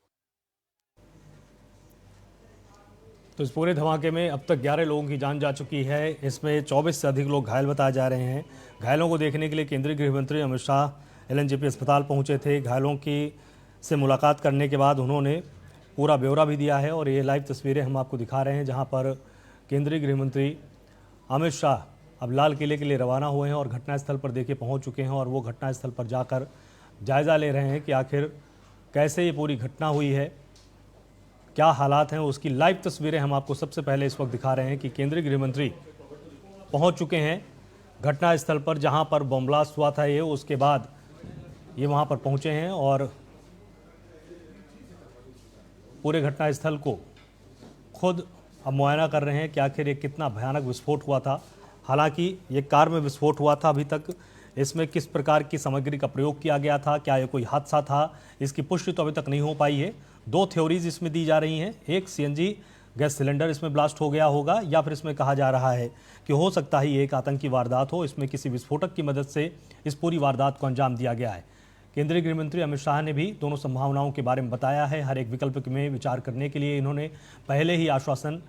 तो इस पूरे धमाके में अब तक 11 लोगों की जान जा चुकी है। इसमें 24 से अधिक लोग घायल बताए जा रहे हैं। घायलों को देखने के लिए केंद्रीय गृह मंत्री अमित शाह एलएनजेपी अस्पताल पहुंचे थे। घायलों की से मुलाकात करने के बाद उन्होंने पूरा ब्यौरा भी दिया है और ये लाइव तस्वीरें हम आपको दिखा रहे हैं, जहां पर केंद्रीय गृह मंत्री अमित शाह अब लाल किले के लिए रवाना हुए हैं और घटनास्थल पर देखिए पहुँच चुके हैं और वो घटनास्थल पर जाकर जायज़ा ले रहे हैं कि आखिर कैसे ये पूरी घटना हुई है, क्या हालात हैं। उसकी लाइव तस्वीरें हम आपको सबसे पहले इस वक्त दिखा रहे हैं कि केंद्रीय गृह मंत्री पहुंच चुके हैं घटनास्थल पर, जहां पर बम ब्लास्ट हुआ था ये। उसके बाद ये वहां पर पहुंचे हैं और पूरे घटनास्थल को खुद अब मुआयना कर रहे हैं कि आखिर ये कितना भयानक विस्फोट हुआ था। हालांकि ये कार में विस्फोट हुआ था, अभी तक इसमें किस प्रकार की सामग्री का प्रयोग किया गया था, क्या ये कोई हादसा था, इसकी पुष्टि तो अभी तक नहीं हो पाई है। 2 थ्योरीज इसमें दी जा रही हैं। एक, सीएनजी गैस सिलेंडर इसमें ब्लास्ट हो गया होगा, या फिर इसमें कहा जा रहा है कि हो सकता है ये एक आतंकी वारदात हो, इसमें किसी विस्फोटक की मदद से इस पूरी वारदात को अंजाम दिया गया है। केंद्रीय गृह मंत्री अमित शाह ने भी दोनों संभावनाओं के बारे में बताया है। हर एक विकल्प में विचार करने के लिए इन्होंने पहले ही आश्वासन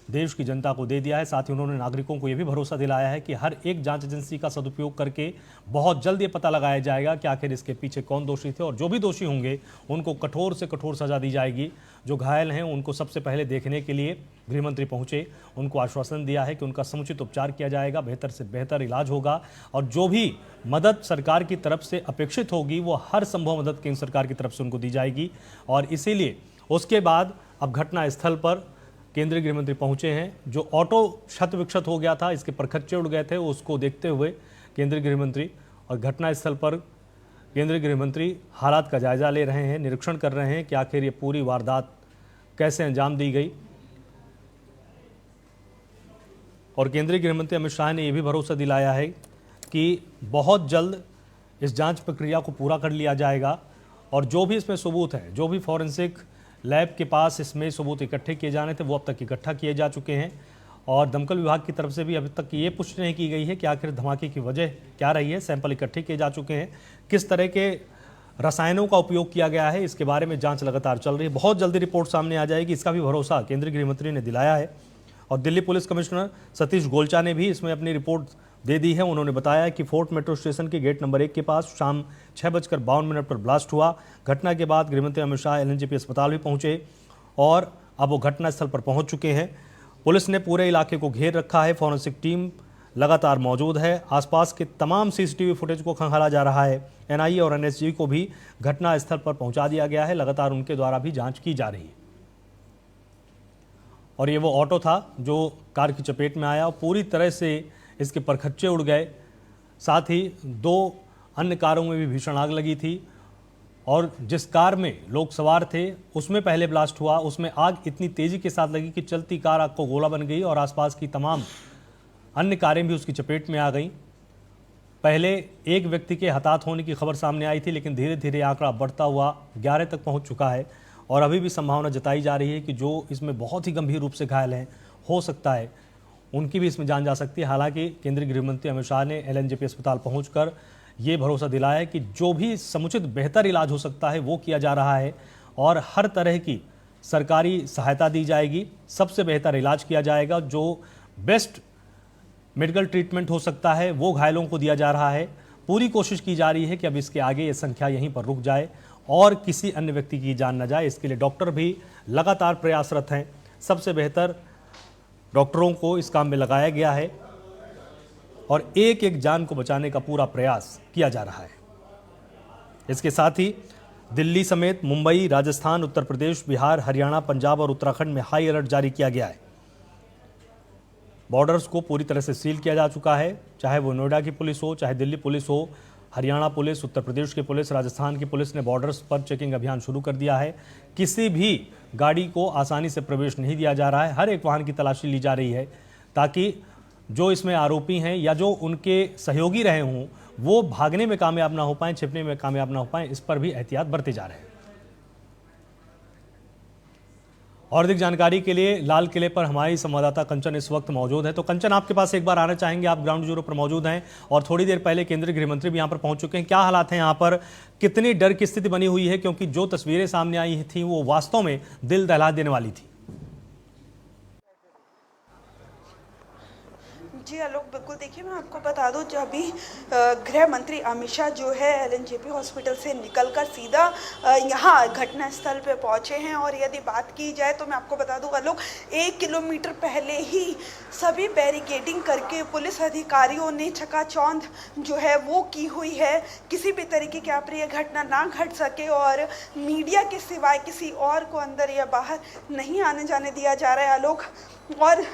देश की जनता को दे दिया है। साथ ही उन्होंने नागरिकों को यह भी भरोसा दिलाया है कि हर एक जांच एजेंसी का सदुपयोग करके बहुत जल्द ये पता लगाया जाएगा कि आखिर इसके पीछे कौन दोषी थे, और जो भी दोषी होंगे उनको कठोर से कठोर सजा दी जाएगी। जो घायल हैं उनको सबसे पहले देखने के लिए गृहमंत्री पहुंचे, उनको आश्वासन दिया है कि उनका समुचित उपचार किया जाएगा, बेहतर से बेहतर इलाज होगा, और जो भी मदद सरकार की तरफ से अपेक्षित होगी वो हर संभव मदद केंद्र सरकार की तरफ से उनको दी जाएगी। और इसीलिए उसके बाद अब घटना स्थल पर केंद्रीय गृहमंत्री पहुंचे हैं। जो ऑटो क्षत विक्षत हो गया था, इसके परखच्चे उड़ गए थे, उसको देखते हुए केंद्रीय गृहमंत्री और घटना स्थल पर केंद्रीय गृहमंत्री हालात का जायजा ले रहे हैं, निरीक्षण कर रहे हैं कि आखिर ये पूरी वारदात कैसे अंजाम दी गई। और केंद्रीय गृहमंत्री अमित शाह ने यह भी भरोसा दिलाया है कि बहुत जल्द इस जांच प्रक्रिया को पूरा कर लिया जाएगा, और जो भी इसमें सबूत हैं, जो भी फॉरेंसिक लैब के पास इसमें सबूत इकट्ठे किए जाने थे वो अब तक इकट्ठा किए जा चुके हैं। और दमकल विभाग की तरफ से भी अभी तक ये पुष्टि नहीं की गई है कि आखिर धमाके की वजह क्या रही है। सैंपल इकट्ठे किए जा चुके हैं, किस तरह के रसायनों का उपयोग किया गया है इसके बारे में जांच लगातार चल रही है। बहुत जल्दी रिपोर्ट सामने आ जाएगी, इसका भी भरोसा केंद्रीय गृहमंत्री ने दिलाया है। और दिल्ली पुलिस कमिश्नर सतीश गोलचा ने भी इसमें अपनी रिपोर्ट दे दी है। उन्होंने बताया कि फोर्ट मेट्रो स्टेशन के गेट नंबर 1 के पास शाम 6:52 पर ब्लास्ट हुआ। घटना के बाद गृहमंत्री अमित शाह LNJP अस्पताल भी पहुंचे और अब वो घटनास्थल पर पहुंच चुके हैं। पुलिस ने पूरे इलाके को घेर रखा है, फॉरेंसिक टीम लगातार मौजूद है, आसपास के तमाम CCTV फुटेज को खंगाला जा रहा है। NIA और NSG को भी घटनास्थल पर पहुंचा दिया गया है, लगातार उनके द्वारा भी जाँच की जा रही है। और ये वो ऑटो था जो कार की चपेट में आया और पूरी तरह से इसके परखच्चे उड़ गए। साथ ही 2 अन्य कारों में भी भीषण आग लगी थी, और जिस कार में लोग सवार थे उसमें पहले ब्लास्ट हुआ, उसमें आग इतनी तेज़ी के साथ लगी कि चलती कार आग को गोला बन गई और आसपास की तमाम अन्य कारें भी उसकी चपेट में आ गईं। पहले एक व्यक्ति के हताहत होने की खबर सामने आई थी, लेकिन धीरे धीरे आंकड़ा बढ़ता हुआ 11 तक पहुंच चुका है। और अभी भी संभावना जताई जा रही है कि जो इसमें बहुत ही गंभीर रूप से घायल हैं, हो सकता है उनकी भी इसमें जान जा सकती है। हालांकि केंद्रीय गृहमंत्री अमित शाह ने LNJP अस्पताल पहुंचकर ये भरोसा दिलाया है कि जो भी समुचित बेहतर इलाज हो सकता है वो किया जा रहा है, और हर तरह की सरकारी सहायता दी जाएगी, सबसे बेहतर इलाज किया जाएगा, जो बेस्ट मेडिकल ट्रीटमेंट हो सकता है वो घायलों को दिया जा रहा है। पूरी कोशिश की जा रही है कि अब इसके आगे ये संख्या यहीं पर रुक जाए और किसी अन्य व्यक्ति की जान न जाए। इसके लिए डॉक्टर भी लगातार प्रयासरत हैं, सबसे बेहतर डॉक्टरों को इस काम में लगाया गया है और एक एक जान को बचाने का पूरा प्रयास किया जा रहा है। इसके साथ ही दिल्ली समेत मुंबई, राजस्थान, उत्तर प्रदेश, बिहार, हरियाणा, पंजाब और उत्तराखंड में हाई अलर्ट जारी किया गया है। बॉर्डर्स को पूरी तरह से सील किया जा चुका है, चाहे वो नोएडा की पुलिस हो, चाहे दिल्ली पुलिस हो, हरियाणा पुलिस, उत्तर प्रदेश की पुलिस, राजस्थान की पुलिस ने बॉर्डर्स पर चेकिंग अभियान शुरू कर दिया है। किसी भी गाड़ी को आसानी से प्रवेश नहीं दिया जा रहा है, हर एक वाहन की तलाशी ली जा रही है ताकि जो इसमें आरोपी हैं या जो उनके सहयोगी रहे हों वो भागने में कामयाब ना हो पाएं, छिपने में कामयाब ना हो पाएं, इस पर भी एहतियात बरते जा रहे हैं। और अधिक जानकारी के लिए लाल किले पर हमारी संवाददाता कंचन इस वक्त मौजूद है। तो कंचन, आपके पास एक बार आना चाहेंगे, आप ग्राउंड जीरो पर मौजूद हैं और थोड़ी देर पहले केंद्रीय गृहमंत्री भी यहाँ पर पहुंच चुके हैं। क्या हालात हैं यहाँ पर, कितनी डर की स्थिति बनी हुई है, क्योंकि जो तस्वीरें सामने आई थी वो वास्तव में दिल दहला देने वाली थी। जी आलोक, बिल्कुल देखिए, मैं आपको बता दूं, जब भी गृह मंत्री अमित शाह जो है LNJP हॉस्पिटल से निकलकर सीधा यहाँ घटना स्थल पे पहुँचे हैं। और यदि बात की जाए तो मैं आपको बता दूं आलोक, 1 किलोमीटर पहले ही सभी बैरिकेडिंग करके पुलिस अधिकारियों ने चकाचौंध जो है वो की हुई है, किसी भी तरीके की अप्रिय घटना ना घट सके और मीडिया के सिवाय किसी और को अंदर या बाहर नहीं आने जाने दिया जा रहा है आलोक। और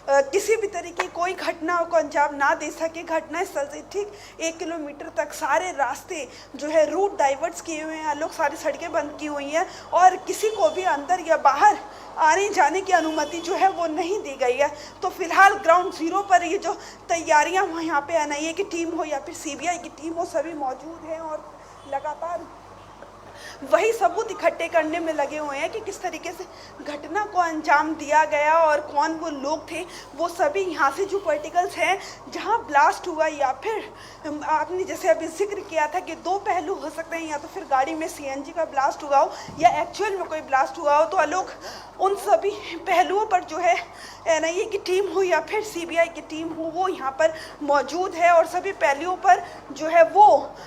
किसी भी तरीके की कोई घटना को अंजाम ना दे सके। घटना स्थल से ठीक 1 किलोमीटर तक सारे रास्ते जो है रूट डाइवर्ट्स किए हुए हैं लोग, सारी सड़कें बंद की हुई हैं और किसी को भी अंदर या बाहर आने जाने की अनुमति जो है वो नहीं दी गई है। तो फिलहाल ग्राउंड जीरो पर ये जो तैयारियां हो, यहाँ पे NIA की टीम हो या फिर CBI की टीम हो, सभी मौजूद हैं और लगातार वही सबूत इकट्ठे करने में लगे हुए हैं कि किस तरीके से घटना को अंजाम दिया गया और कौन वो लोग थे। वो सभी यहाँ से जो पार्टिकल्स हैं जहाँ ब्लास्ट हुआ, या फिर आपने जैसे अभी जिक्र किया था कि दो पहलू हो सकते हैं, या तो फिर गाड़ी में सीएनजी का ब्लास्ट हुआ हो या एक्चुअल में कोई ब्लास्ट हुआ हो। तो आलोक, उन सभी पहलुओं पर जो है एनआईए की टीम हो या फिर सीबीआई की टीम हो, वो यहाँ पर मौजूद है और सभी पहलुओं पर जो है वो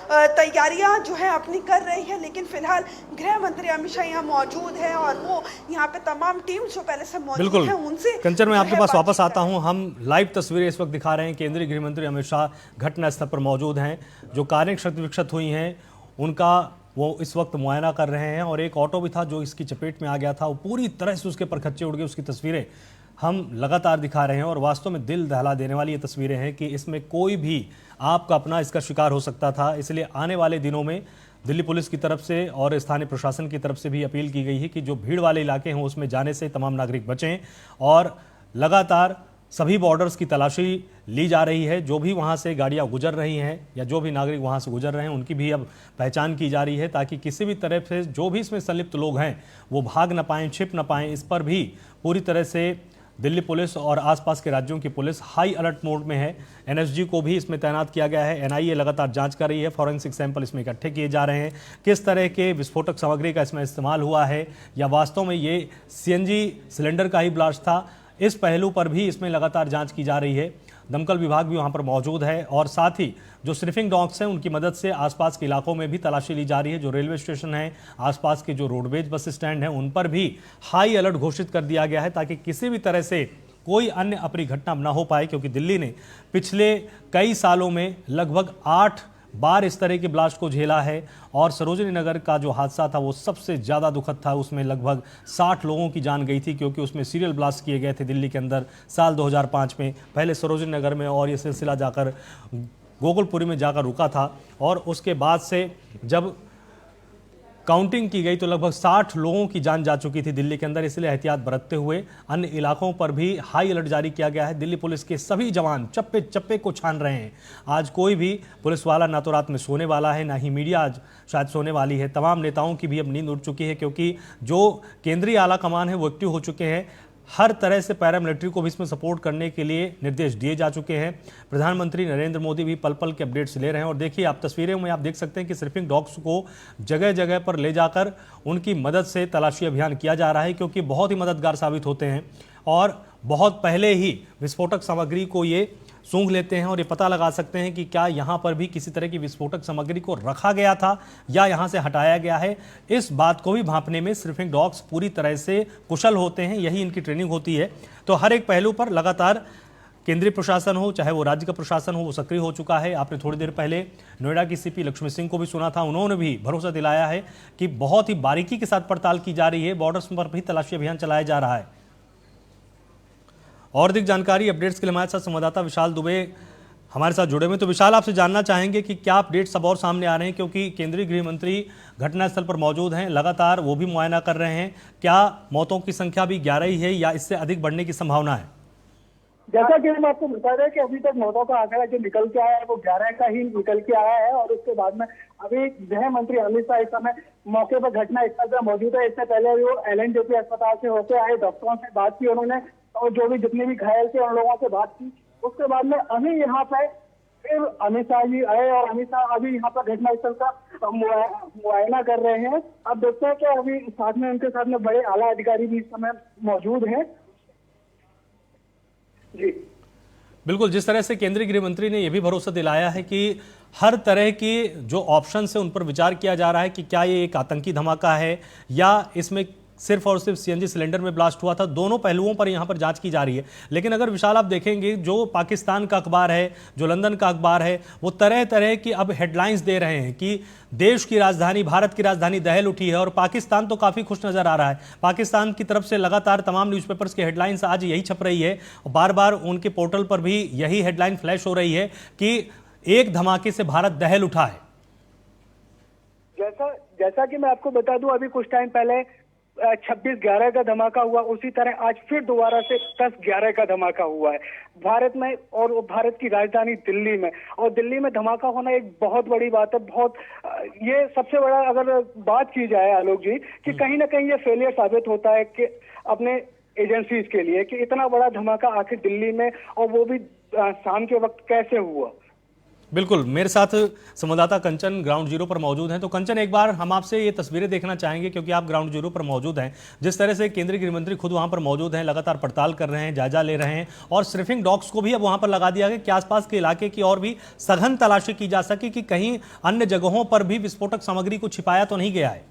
तैयारियां जो है अपनी कर रही है। लेकिन फिलहाल गृह मंत्री अमित शाह यहाँ मौजूद है और वो यहाँ पे तमाम टीम जो पहले से मौजूद है उनसे। कंचन, मैं आपके पास वापस आता हूँ। हम लाइव तस्वीरें इस वक्त दिखा रहे हैं। केंद्रीय गृह मंत्री अमित शाह घटनास्थल पर मौजूद हैं। जो कारें क्षत विक्षत हुई हैं उनका वो इस वक्त मुआयना कर रहे हैं, और एक ऑटो भी था जो इसकी चपेट में आ गया था, वो पूरी तरह से उसके परखच्चे उड़ गए। उसकी तस्वीरें हम लगातार दिखा रहे हैं और वास्तव में दिल दहला देने वाली ये तस्वीरें हैं कि इसमें कोई भी आपका अपना इसका शिकार हो सकता था। इसलिए आने वाले दिनों में दिल्ली पुलिस की तरफ से और स्थानीय प्रशासन की तरफ से भी अपील की गई है कि जो भीड़ वाले इलाके हैं उसमें जाने से तमाम नागरिक बचें, और लगातार सभी बॉर्डर्स की तलाशी ली जा रही है। जो भी वहां से गाड़ियां गुजर रही हैं या जो भी नागरिक वहां से गुजर रहे हैं उनकी भी अब पहचान की जा रही है, ताकि किसी भी तरह से जो भी इसमें संलिप्त लोग हैं वो भाग न पाएं, छिप न पाएं। इस पर भी पूरी तरह से दिल्ली पुलिस और आसपास के राज्यों की पुलिस हाई अलर्ट मोड में है। एनएसजी को भी इसमें तैनात किया गया है। एनआईए लगातार जांच कर रही है। फॉरेंसिक सैंपल इसमें इकट्ठे किए जा रहे हैं। किस तरह के विस्फोटक सामग्री का इसमें इस्तेमाल हुआ है या वास्तव में ये सीएनजी सिलेंडर का ही ब्लास्ट था, इस पहलू पर भी इसमें लगातार जांच की जा रही है। दमकल विभाग भी वहां पर मौजूद है और साथ ही जो स्निफिंग डॉग्स हैं उनकी मदद से आसपास के इलाकों में भी तलाशी ली जा रही है। जो रेलवे स्टेशन है, आसपास के जो रोडवेज बस स्टैंड हैं, उन पर भी हाई अलर्ट घोषित कर दिया गया है, ताकि किसी भी तरह से कोई अन्य अप्रिय घटना न हो पाए। क्योंकि दिल्ली ने पिछले कई सालों में लगभग 8 बार इस तरह के ब्लास्ट को झेला है, और सरोजिनी नगर का जो हादसा था वो सबसे ज़्यादा दुखद था। उसमें लगभग 60 लोगों की जान गई थी, क्योंकि उसमें सीरियल ब्लास्ट किए गए थे दिल्ली के अंदर साल 2005 में, पहले सरोजिनी नगर में और ये सिलसिला जाकर गोकुलपुरी में जाकर रुका था। और उसके बाद से जब काउंटिंग की गई तो लगभग 60 लोगों की जान जा चुकी थी दिल्ली के अंदर। इसलिए एहतियात बरतते हुए अन्य इलाकों पर भी हाई अलर्ट जारी किया गया है। दिल्ली पुलिस के सभी जवान चप्पे चप्पे को छान रहे हैं। आज कोई भी पुलिस वाला ना तो रात में सोने वाला है, ना ही मीडिया आज शायद सोने वाली है। तमाम नेताओं की भी अब नींद उड़ चुकी है, क्योंकि जो केंद्रीय आला कमान है वो एक्टिव हो चुके हैं। हर तरह से पैरामिलिट्री को भी इसमें सपोर्ट करने के लिए निर्देश दिए जा चुके हैं। प्रधानमंत्री नरेंद्र मोदी भी पल पल के अपडेट्स ले रहे हैं। और देखिए, आप तस्वीरें में आप देख सकते हैं कि स्निफिंग डॉग्स को जगह जगह पर ले जाकर उनकी मदद से तलाशी अभियान किया जा रहा है, क्योंकि बहुत ही मददगार साबित होते हैं और बहुत पहले ही विस्फोटक सामग्री को ये सूंघ लेते हैं और ये पता लगा सकते हैं कि क्या यहाँ पर भी किसी तरह की विस्फोटक सामग्री को रखा गया था या यहाँ से हटाया गया है। इस बात को भी भांपने में स्निफिंग डॉग्स पूरी तरह से कुशल होते हैं, यही इनकी ट्रेनिंग होती है। तो हर एक पहलू पर लगातार केंद्रीय प्रशासन हो चाहे वो राज्य का प्रशासन हो, वो सक्रिय हो चुका है। आपने थोड़ी देर पहले नोएडा की सीपी लक्ष्मी सिंह को भी सुना था। उन्होंने भी भरोसा दिलाया है कि बहुत ही बारीकी के साथ पड़ताल की जा रही है, बॉर्डर्स पर भी तलाशी अभियान चलाया जा रहा है। और अधिक जानकारी अपडेट्स के लिए हमारे साथ संवाददाता विशाल दुबे हमारे साथ जुड़े हुए। तो विशाल, आपसे जानना चाहेंगे कि क्या अपडेट्स अब और सामने आ रहे हैं, क्योंकि केंद्रीय गृह मंत्री घटनास्थल पर मौजूद हैं, लगातार वो भी मुआयना कर रहे हैं। क्या मौतों की संख्या भी 11 ही है या इससे अधिक बढ़ने की संभावना है? जैसा कि हम आपको बता रहे हैं कि अभी तक मौतों का आंकड़ा जो निकल के आया है वो 11 का ही निकल के आया है। और उसके बाद में अभी गृह मंत्री अमित शाह इस समय मौके पर घटना स्थल पर मौजूद है। इससे पहले वो LNJP अस्पताल से होकर आए, डॉक्टरों से बात की उन्होंने, और जो भी जितने भी घायल थे उन लोगों से बात की। उसके बाद में अभी यहाँ पे फिर अमित शाह जी आए और अमित शाह अभी यहाँ पर घटनास्थल का मुआयना कर रहे हैं। अब देखते हैं कि अभी साथ में उनके साथ में बड़े आला अधिकारी भी इस समय मौजूद हैं। जी बिल्कुल, जिस तरह से केंद्रीय गृह मंत्री ने यह भी भरोसा दिलाया है कि हर तरह की जो ऑप्शन है उन पर विचार किया जा रहा है कि क्या ये एक आतंकी धमाका है या इसमें सिर्फ और सिर्फ सीएनजी सिलेंडर में ब्लास्ट हुआ था। दोनों पहलुओं पर यहां पर जांच की जा रही है। लेकिन अगर विशाल आप देखेंगे, जो पाकिस्तान का अखबार है, जो लंदन का अखबार है, वो तरह तरह की अब हेडलाइंस दे रहे हैं कि देश की राजधानी, भारत की राजधानी दहल उठी है। और पाकिस्तान तो काफी खुश नजर आ रहा है। पाकिस्तान की तरफ से लगातार तमाम न्यूज़पेपर्स की हेडलाइंस आज यही छप रही है, बार बार उनके पोर्टल पर भी यही हेडलाइन फ्लैश हो रही है कि एक धमाके से भारत दहल उठा है। जैसा कि मैं आपको बता दूं, अभी कुछ टाइम पहले 26/11 का धमाका हुआ, उसी तरह आज फिर दोबारा से 10/11 का धमाका हुआ है भारत में और भारत की राजधानी दिल्ली में। और दिल्ली में धमाका होना एक बहुत बड़ी बात है। बहुत ये सबसे बड़ा अगर बात की जाए आलोक जी कि कहीं ना कहीं ये फेलियर साबित होता है कि अपने एजेंसीज के लिए कि इतना बड़ा धमाका आखिर दिल्ली में और वो भी शाम के वक्त कैसे हुआ। बिल्कुल, मेरे साथ संवाददाता कंचन ग्राउंड जीरो पर मौजूद हैं। तो कंचन, एक बार हम आपसे ये तस्वीरें देखना चाहेंगे क्योंकि आप ग्राउंड जीरो पर मौजूद हैं। जिस तरह से केंद्रीय गृह मंत्री खुद वहां पर मौजूद हैं, लगातार पड़ताल कर रहे हैं, जायजा ले रहे हैं और स्निफिंग डॉग्स को भी अब वहां पर लगा दिया गया कि आसपास के इलाके की और भी सघन तलाशी की जा सके कि कहीं अन्य जगहों पर भी विस्फोटक सामग्री को छिपाया तो नहीं गया है।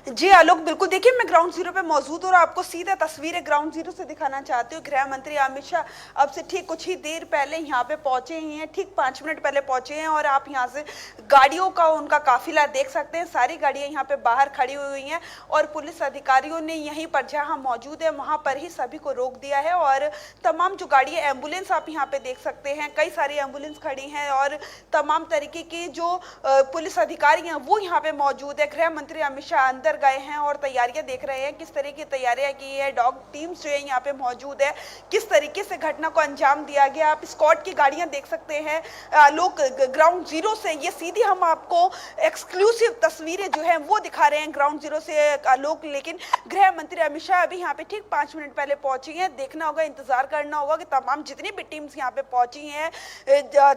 जी आलोक, बिल्कुल देखिए मैं ग्राउंड जीरो पे मौजूद और आपको सीधा तस्वीरें ग्राउंड जीरो से दिखाना चाहती हूँ। गृह मंत्री अमित शाह अब से ठीक कुछ ही देर पहले यहाँ पे पहुंचे ही हैं, ठीक 5 मिनट पहले पहुंचे हैं और आप यहाँ से गाड़ियों का उनका काफिला देख सकते हैं। सारी गाड़ियां यहाँ पे बाहर खड़ी हुई हैं और पुलिस अधिकारियों ने यहीं पर जहाँ मौजूद है वहां पर ही सभी को रोक दिया है। और तमाम जो गाड़ियां, एम्बुलेंस आप यहाँ पे देख सकते हैं, कई सारी एम्बुलेंस खड़ी हैं और तमाम तरीके की जो पुलिस अधिकारी हैं वो यहाँ पे मौजूद है। गृह मंत्री अमित शाह अंदर गए हैं और तैयारियां देख रहे हैं, किस तरह की तैयारियां की है। डॉग टीम्स जो है यहाँ पे मौजूद है, किस तरीके से घटना को अंजाम दिया गया। आप स्क्वाड की गाड़ियां देख सकते हैं। लोग ग्राउंड जीरो से ये सीधी हम आपको एक्सक्लूसिव तस्वीरें जो है वो दिखा रहे हैं ग्राउंड जीरो से लोग। लेकिन गृह मंत्री अमित शाह अभी यहाँ पे ठीक 5 मिनट पहले पहुंची हैं। देखना होगा, इंतजार करना होगा कि तमाम जितनी भी टीम्स यहाँ पे पहुंची हैं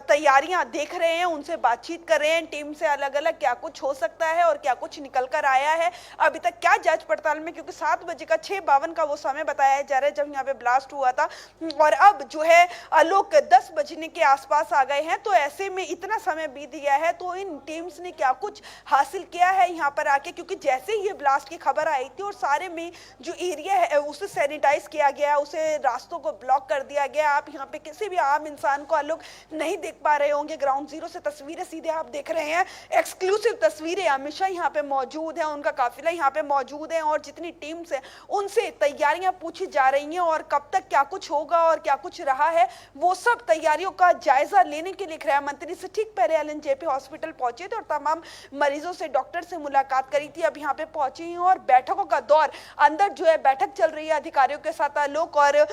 तैयारियां देख रहे हैं, उनसे बातचीत कर रहे हैं टीम से अलग अलग क्या कुछ हो सकता है और क्या कुछ निकल कर आया है अभी तक क्या जांच पड़ताल में, क्योंकि 7 बजे का 6:52 का वो समय बताया जा रहा है जब यहाँ पे ब्लास्ट हुआ था और अब जो है लोग 10 बजने के आसपास आ गए हैं। तो ऐसे में इतना समय बीत गया है तो इन टीम्स ने क्या कुछ हासिल किया है यहाँ पर आके, क्योंकि जैसे ही ये ब्लास्ट की खबर आई थी और सारे में जो एरिया है उसे सैनिटाइज किया गया, उसे रास्तों को ब्लॉक कर दिया गया। आप यहाँ पे किसी भी आम इंसान को लोग नहीं देख पा रहे होंगे। ग्राउंड जीरो से तस्वीरें सीधे आप देख रहे हैं, एक्सक्लूसिव तस्वीरें। अमित शाह यहाँ पे मौजूद है, उनका काफिला यहाँ पे मौजूद है और जितनी टीम्स है उनसे तैयारियां पूछी जा रही हैं और कब तक क्या कुछ होगा और क्या कुछ रहा है वो सब तैयारियों का जायजा लेने के लिए गृह मंत्री से ठीक पहले LNJP हॉस्पिटल पहुंचे थे और तमाम मरीजों से, डॉक्टर से मुलाकात करी थी। अब यहाँ पे पहुंची हैं और बैठकों का दौर, अंदर जो है बैठक चल रही है अधिकारियों के साथ लोग और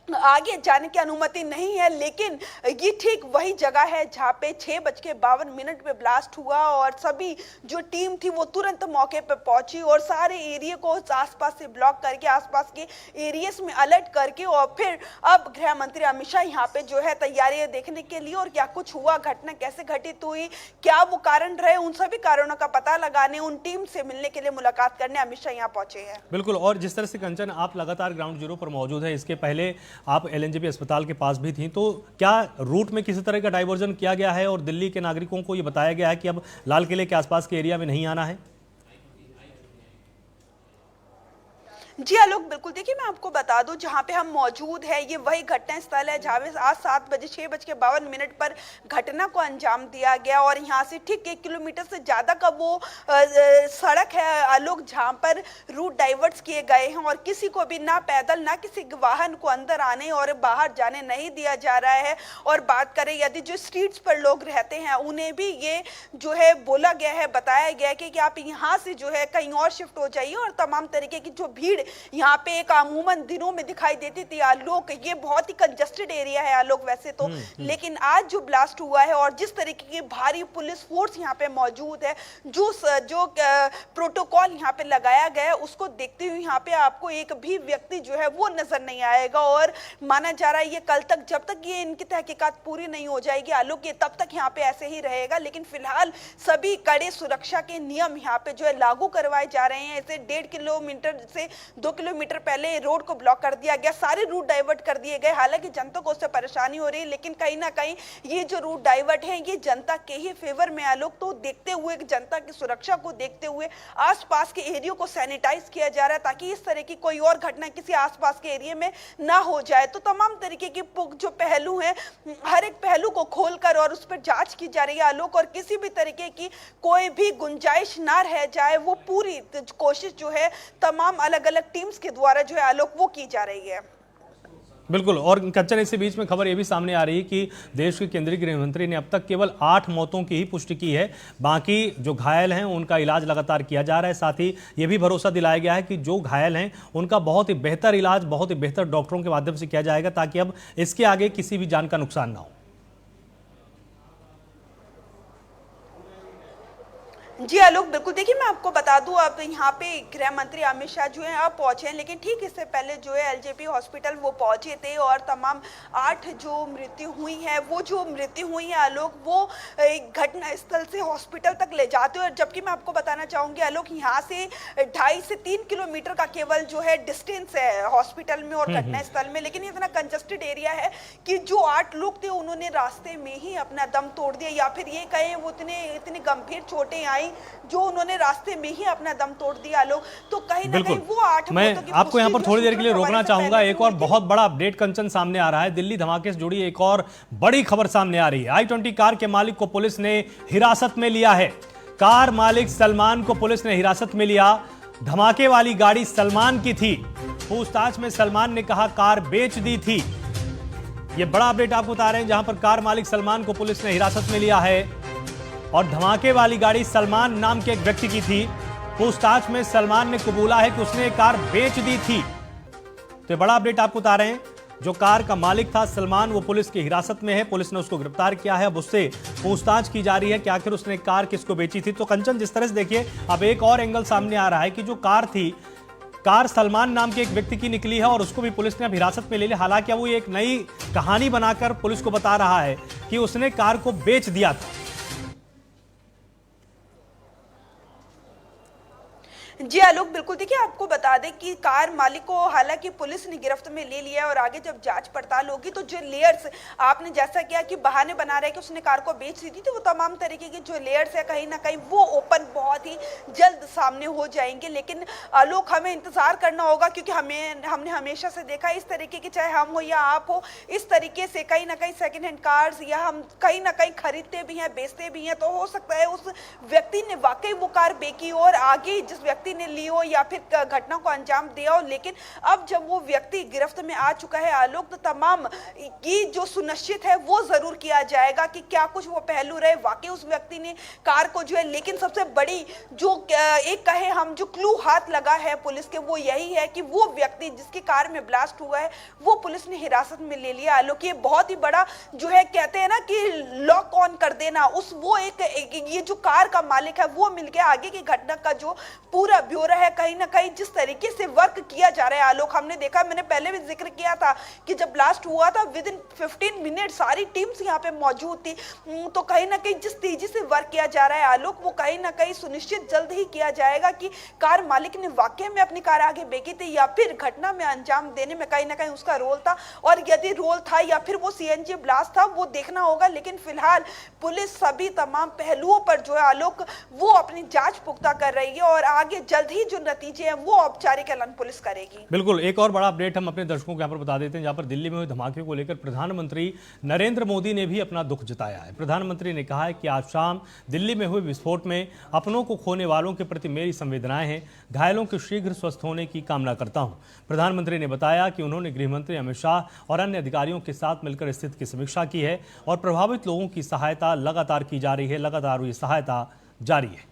आगे जाने की अनुमति नहीं है। लेकिन ये ठीक वही जगह है जहाँ पे 6:52 पे ब्लास्ट हुआ और सभी जो टीम थी वो तुरंत मौके पे पहुंची और सारे एरिया को आसपास से ब्लॉक करके, आसपास के एरियाज में अलर्ट करके और फिर अब गृह मंत्री अमित शाह यहाँ पे जो है तैयारियां देखने के लिए और क्या कुछ हुआ, घटना कैसे घटित हुई, क्या वो कारण रहे, उन सभी कारणों का पता लगाने, उन टीम से मिलने के लिए, मुलाकात करने अमित शाह यहाँ पहुंचे हैं। बिल्कुल, और जिस तरह से कंचन आप लगातार ग्राउंड जीरो पर मौजूद है, इसके पहले आप LNJP अस्पताल के पास भी थी, तो क्या रूट में किसी तरह का डाइवर्जन किया गया है और दिल्ली के नागरिकों को यह बताया गया है कि अब लाल किले के आसपास के एरिया में नहीं आना है? जी आलोक, बिल्कुल देखिए मैं आपको बता दूं जहां पे हम मौजूद है ये वही घटना स्थल है जहां पे आज 7 बजे 6:52 पर घटना को अंजाम दिया गया और यहां से ठीक 1 किलोमीटर से ज्यादा का वो सड़क है आलोक जहां पर रूट डाइवर्ट्स किए गए हैं और किसी को भी ना पैदल ना किसी वाहन को अंदर आने और बाहर जाने नहीं दिया जा रहा है। और बात करें यदि जो स्ट्रीट्स पर लोग रहते हैं उन्हें भी ये जो है बोला गया है, बताया गया है कि आप यहाँ से जो है कहीं और शिफ्ट हो जाइए और तमाम तरीके की जो भीड़ यहाँ पे एक अमूमन दिनों में दिखाई देती थी आलोक, ये बहुत ही कंजस्टेड एरिया है आलोक वैसे तो, लेकिन आज जो ब्लास्ट हुआ है और जिस तरीके की भारी पुलिस फोर्स यहाँ पे मौजूद है, जो प्रोटोकॉल यहाँ पे लगाया गया है उसको देखते हुए यहाँ पे आपको एक भी व्यक्ति जो है वो नजर नहीं आएगा और माना जा रहा है ये कल तक, जब तक ये इनकी तहकीकात पूरी नहीं हो जाएगी आलोक, ये तब तक यहाँ पे ऐसे ही रहेगा। लेकिन फिलहाल सभी कड़े सुरक्षा के नियम यहाँ पे जो है लागू करवाए जा रहे हैं। ऐसे 1.5 किलोमीटर से 2 किलोमीटर पहले रोड को ब्लॉक कर दिया गया, सारे रूट डाइवर्ट कर दिए गए। हालांकि जनता को उससे परेशानी हो रही है लेकिन कहीं ना कहीं ये जो रूट डाइवर्ट है ये जनता के ही फेवर में आलोक, तो देखते हुए जनता की सुरक्षा को देखते हुए आसपास के एरिया को सैनिटाइज किया जा रहा है ताकि इस तरह की कोई और घटना किसी आसपास के एरिया में ना हो जाए। तो तमाम तरीके की जो पहलू हैं हर एक पहलू को खोलकर और उस पर जांच की जा रही है आलोक, और किसी भी तरीके की कोई भी गुंजाइश ना रह जाए वो पूरी कोशिश जो है तमाम अलग अलग टीम्स के द्वारा जो है आलोक वो की जा रही है। बिल्कुल। और कंचन, इसी बीच में खबर ये भी सामने आ रही है कि देश के केंद्रीय गृह मंत्री ने अब तक केवल 8 मौतों की ही पुष्टि की है, बाकी जो घायल हैं उनका इलाज लगातार किया जा रहा है। साथ ही ये भी भरोसा दिलाया गया है कि जो घायल हैं उनका बहुत ही बेहतर इलाज बहुत ही बेहतर डॉक्टरों के माध्यम से किया जाएगा, ताकि अब इसके आगे किसी भी जान का नुकसान ना हो। जी आलोक, बिल्कुल। देखिए, मैं आपको बता दूं, अब यहाँ पे गृह मंत्री अमित शाह जो है अब पहुंचे हैं, लेकिन ठीक इससे पहले जो है एलजेपी हॉस्पिटल वो पहुंचे थे और तमाम 8 जो मृत्यु हुई है, वो जो मृत्यु हुई है आलोक, वो घटना स्थल से हॉस्पिटल तक ले जाते हैं। और जबकि मैं आपको बताना चाहूंगी आलोक, यहाँ से 2.5 से 3 किलोमीटर का केवल जो है डिस्टेंस है हॉस्पिटल में और घटना स्थल में, लेकिन इतना कंजस्टेड एरिया है कि जो 8 लोग थे उन्होंने रास्ते में ही अपना दम तोड़ दिया, या फिर ये कहें वो इतनी गंभीर चोटें आई जो उन्होंने रास्ते में ही अपना दम तोड़ दिया लोग। तो कहीं ना कहीं वो 8 मैं आपको यहाँ पर थोड़ी देर के लिए रोकना चाहूंगा। एक और बहुत बड़ा अपडेट कंचन सामने आ रहा है। दिल्ली धमाके से जुड़ी एक और बड़ी खबर सामने आ रही है। i20 कार के मालिक को पुलिस ने हिरासत में लिया है। कार मालिक सलमान को पुलिस ने हिरासत में लिया। धमाके वाली गाड़ी सलमान की थी। पूछताछ में सलमान ने कहा कार बेच दी थी। यह बड़ा अपडेट आपको बता रहे हैं, जहां पर कार मालिक सलमान को पुलिस ने हिरासत में लिया है और धमाके वाली गाड़ी सलमान नाम के एक व्यक्ति की थी। पूछताछ में सलमान ने कबूला है कि उसने कार बेच दी थी। तो ये बड़ा अपडेट आपको बता रहे हैं। जो कार का मालिक था सलमान, वो पुलिस की हिरासत में है। पुलिस ने उसको गिरफ्तार किया है। अब उससे पूछताछ की जा रही है कि आखिर उसने कार किसको बेची थी। तो कंचन, जिस तरह से देखिए, अब एक और एंगल सामने आ रहा है कि जो कार थी, कार सलमान नाम के एक व्यक्ति की निकली है और उसको भी पुलिस ने अब हिरासत में ले लिया। हालांकि वो एक नई कहानी बनाकर पुलिस को बता रहा है कि उसने कार को बेच दिया था। जी आलोक, बिल्कुल। देखिए, आपको बता दें कि कार मालिक को हालांकि पुलिस ने गिरफ्त में ले लिया है और आगे जब जांच पड़ताल होगी तो जो लेयर्स आपने जैसा किया कि बहाने बना रहे कि उसने कार को बेच दी थी, तो वो तमाम तरीके के जो लेयर्स है कहीं ना कहीं वो ओपन बहुत ही जल्द सामने हो जाएंगे। लेकिन आलोक, हमें इंतजार करना होगा, क्योंकि हमने हमेशा से देखा इस तरीके की, चाहे हम हो या आप हो, इस तरीके से कहीं ना कहीं सेकेंड हैंड कार्स या हम कहीं ना कहीं खरीदते भी हैं, बेचते भी हैं। तो हो सकता है उस व्यक्ति ने वाकई वो कार बेची और आगे जिस व्यक्ति ने ली हो या फिर घटना को अंजाम दिया हो। लेकिन अब जब वो व्यक्ति गिरफ्त में आ चुका है आलोक, तो तमाम की जो सुनिश्चित है वो जरूर किया जाएगा कि क्या कुछ वो पहलू रहे, वाकई उस व्यक्ति ने कार को जो है। लेकिन सबसे बड़ी जो एक कहे हम जो क्लू हाथ लगा है पुलिस के, वो यही है कि वो व्यक्ति जिसकी कार में ब्लास्ट हुआ है वो पुलिस ने हिरासत में ले लिया आलोक। ये बहुत ही बड़ा जो है, कहते हैं ना कि लॉक ऑन कर देना, उस वो एक ये जो कार का मालिक है वो मिलके आगे की घटना का जो पूरा ब्यौरा है, कहीं ना कहीं जिस तरीके से वर्क किया जा रहा है आलोक, हमने देखा, मैंने पहले भी जिक्र किया था कि जब ब्लास्ट हुआ था विद इन 15 मिनट सारी टीम्स यहाँ पे मौजूद थी। तो कहीं ना कहीं जिस तेजी से वर्क किया जा रहा है आलोक, वो कहीं ना कहीं सुनिश्चित जल्द ही किया जाएगा कि कार मालिक ने वाकई में अपनी कार आगे बेची थी या फिर घटना में अंजाम देने में कहीं ना कहीं उसका रोल था, और यदि रोल था या फिर वो सीएनजी ब्लास्ट था वो देखना होगा। लेकिन फिलहाल पुलिस सभी तमाम पहलुओं पर जो है आलोक वो अपनी जांच पुख्ता कर रही है और आगे जल्द ही जो नतीजे हैं वो औपचारिक ऐलान पुलिस करेगी। बिल्कुल। एक और बड़ा अपडेट हम अपने दर्शकों को यहाँ पर बता देते हैं, जहाँ पर दिल्ली में हुए धमाके को लेकर प्रधानमंत्री नरेंद्र मोदी ने भी अपना दुख जताया है। प्रधानमंत्री ने कहा है कि आज शाम दिल्ली में हुए विस्फोट में अपनों को खोने वालों के प्रति मेरी संवेदनाएं हैं। घायलों के शीघ्र स्वस्थ होने की कामना करता हूं। प्रधानमंत्री ने बताया कि उन्होंने गृह मंत्री अमित शाह और अन्य अधिकारियों के साथ मिलकर स्थिति की समीक्षा की है और प्रभावित लोगों की सहायता लगातार की जा रही है। लगातार ये सहायता जारी है।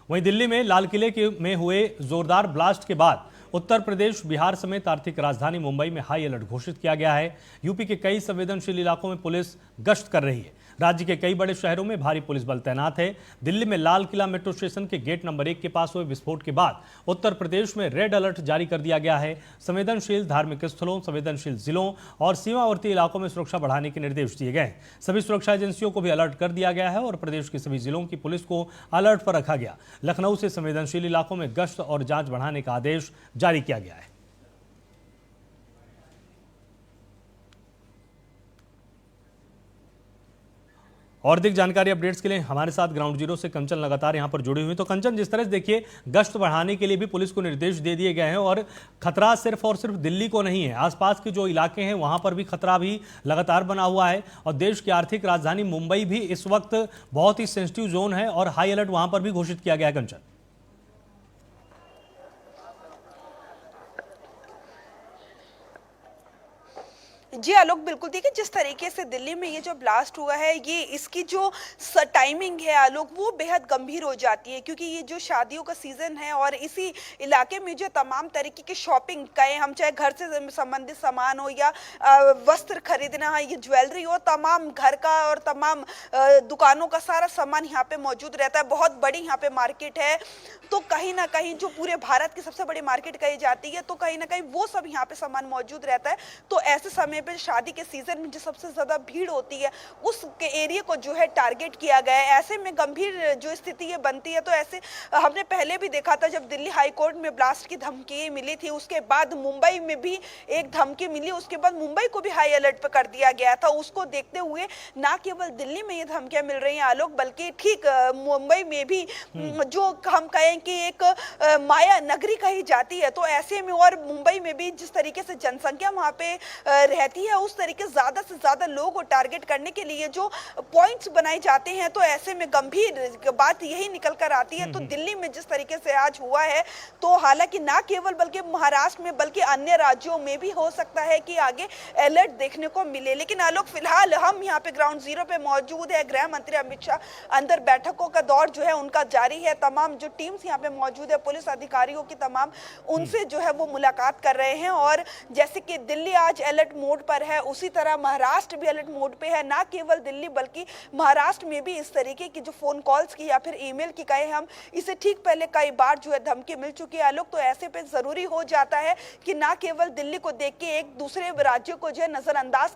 वहीं दिल्ली में लाल किले में हुए जोरदार ब्लास्ट के बाद उत्तर प्रदेश, बिहार समेत आर्थिक राजधानी मुंबई में हाई अलर्ट घोषित किया गया है। यूपी के कई संवेदनशील इलाकों में पुलिस गश्त कर रही है। राज्य के कई बड़े शहरों में भारी पुलिस बल तैनात है। दिल्ली में लाल किला मेट्रो स्टेशन के गेट नंबर 1 के पास हुए विस्फोट के बाद उत्तर प्रदेश में रेड अलर्ट जारी कर दिया गया है। संवेदनशील धार्मिक स्थलों, संवेदनशील जिलों और सीमावर्ती इलाकों में सुरक्षा बढ़ाने के निर्देश दिए गए हैं। सभी सुरक्षा एजेंसियों को भी अलर्ट कर दिया गया है और प्रदेश के सभी जिलों की पुलिस को अलर्ट पर रखा गया। लखनऊ से संवेदनशील इलाकों में गश्त और जांच बढ़ाने का आदेश जारी किया गया है। और अधिक जानकारी अपडेट्स के लिए हमारे साथ ग्राउंड जीरो से कंचन लगातार यहां पर जुड़ी हुई। तो कंचन, जिस तरह से देखिए गश्त बढ़ाने के लिए भी पुलिस को निर्देश दे दिए गए हैं और खतरा सिर्फ और सिर्फ दिल्ली को नहीं है, आसपास के जो इलाके हैं वहां पर भी खतरा भी लगातार बना हुआ है और देश की आर्थिक राजधानी मुंबई भी इस वक्त बहुत ही सेंसिटिव जोन है और हाई अलर्ट वहां पर भी घोषित किया गया है। कंचन, जी आलोक, बिल्कुल देखिए जिस तरीके से दिल्ली में ये जो ब्लास्ट हुआ है, ये इसकी जो टाइमिंग है आलोक, वो बेहद गंभीर हो जाती है, क्योंकि ये जो शादियों का सीजन है और इसी इलाके में जो तमाम तरीके की शॉपिंग कहें हम, चाहे घर से संबंधित सामान हो या वस्त्र खरीदना है, ये ज्वेलरी हो, तमाम घर का और तमाम दुकानों का सारा सामान यहाँ पे मौजूद रहता है। बहुत बड़ी यहाँ पे मार्केट है, तो कहीं ना कहीं जो पूरे भारत की सबसे बड़ी मार्केट कही जाती है, तो कहीं ना कहीं वो सब यहाँ पे सामान मौजूद रहता है। तो ऐसे समय पे शादी के सीजन में जो सबसे ज्यादा भीड़ होती है, उस एरिया को जो है टारगेट किया गया है। ऐसे में गंभीर जो स्थिति ये बनती है। तो ऐसे हमने पहले भी देखा था, जब दिल्ली हाई कोर्ट में ब्लास्ट की धमकी मिली थी, उसके बाद मुंबई में भी एक धमकी मिली, उसके बाद मुंबई को भी हाई अलर्ट पर कर दिया गया था। उसको देखते हुए ना केवल दिल्ली में ये धमकियां मिल रही हैं आलोक, बल्कि ठीक मुंबई में भी जो हम कहें कि एक माया नगरी कही जाती है, तो ऐसे में और मुंबई में भी जिस तरीके से जनसंख्या वहां पे रहती है, उस तरीके ज्यादा से ज्यादा लोगों को टारगेट करने के लिए जो पॉइंट्स बनाए जाते हैं, तो ऐसे में गंभीर बात यही निकल कर आती है। तो दिल्ली में जिस तरीके से आज हुआ है, तो हालांकि ना केवल बल्कि महाराष्ट्र में बल्कि अन्य राज्यों में भी हो सकता है कि आगे अलर्ट देखने को मिले। लेकिन आलोक, फिलहाल हम यहाँ पे ग्राउंड जीरो पे मौजूद है। गृह मंत्री अमित शाह अंदर बैठकों का दौर जो है उनका जारी है। तमाम जो टीम्स यहाँ पे मौजूद है, पुलिस अधिकारियों की तमाम, उनसे जो है वो मुलाकात कर रहे हैं। और जैसे कि दिल्ली आज अलर्ट मोड पर है, उसी तरह महाराष्ट्र भी अलर्ट मोड पे है। ना केवल दिल्ली बल्कि महाराष्ट्र में भी इस तरीके की जो फोन कॉल्स की या फिर ईमेल की कहे हम, इसे ठीक पहले कई बार जो है धमकी मिल चुकी है आलोक। तो ऐसे पे जरूरी हो जाता है कि ना केवल दिल्ली को देख के एक दूसरे राज्यों को जो है नजरअंदाज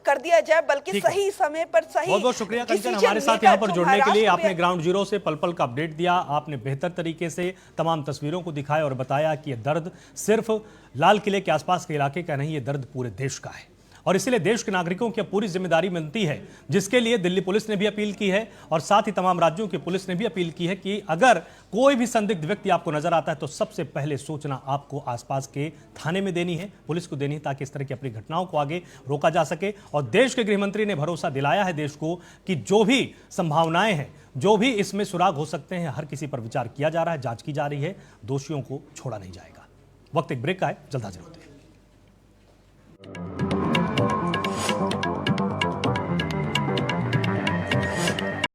कर दिया जाए, बल्कि सही समय पर सही। बहुत बहुत शुक्रिया कंचन, हमारे साथ यहाँ पर जुड़ने के लिए। आपने ग्राउंड जीरो से पल पल का अपडेट दिया, आपने बेहतर तरीके से तमाम तस्वीरों को दिखाया और बताया कि यह दर्द सिर्फ लाल किले के आसपास के इलाके का नहीं, यह दर्द पूरे देश का है। और इसलिए देश के नागरिकों की पूरी जिम्मेदारी बनती है, जिसके लिए दिल्ली पुलिस ने भी अपील की है और साथ ही तमाम राज्यों की पुलिस ने भी अपील की है कि अगर कोई भी संदिग्ध व्यक्ति आपको नजर आता है, तो सबसे पहले सूचना आपको आसपास के थाने में देनी है, पुलिस को देनी है, ताकि इस तरह की अपनी घटनाओं को आगे रोका जा सके। और देश के गृह मंत्री ने भरोसा दिलाया है देश को कि जो भी संभावनाएं हैं, जो भी इसमें सुराग हो सकते हैं, हर किसी पर विचार किया जा रहा है, जांच की जा रही है, दोषियों को छोड़ा नहीं जाएगा। वक्त एक ब्रेक का है, जल्द हाजिर होते हैं।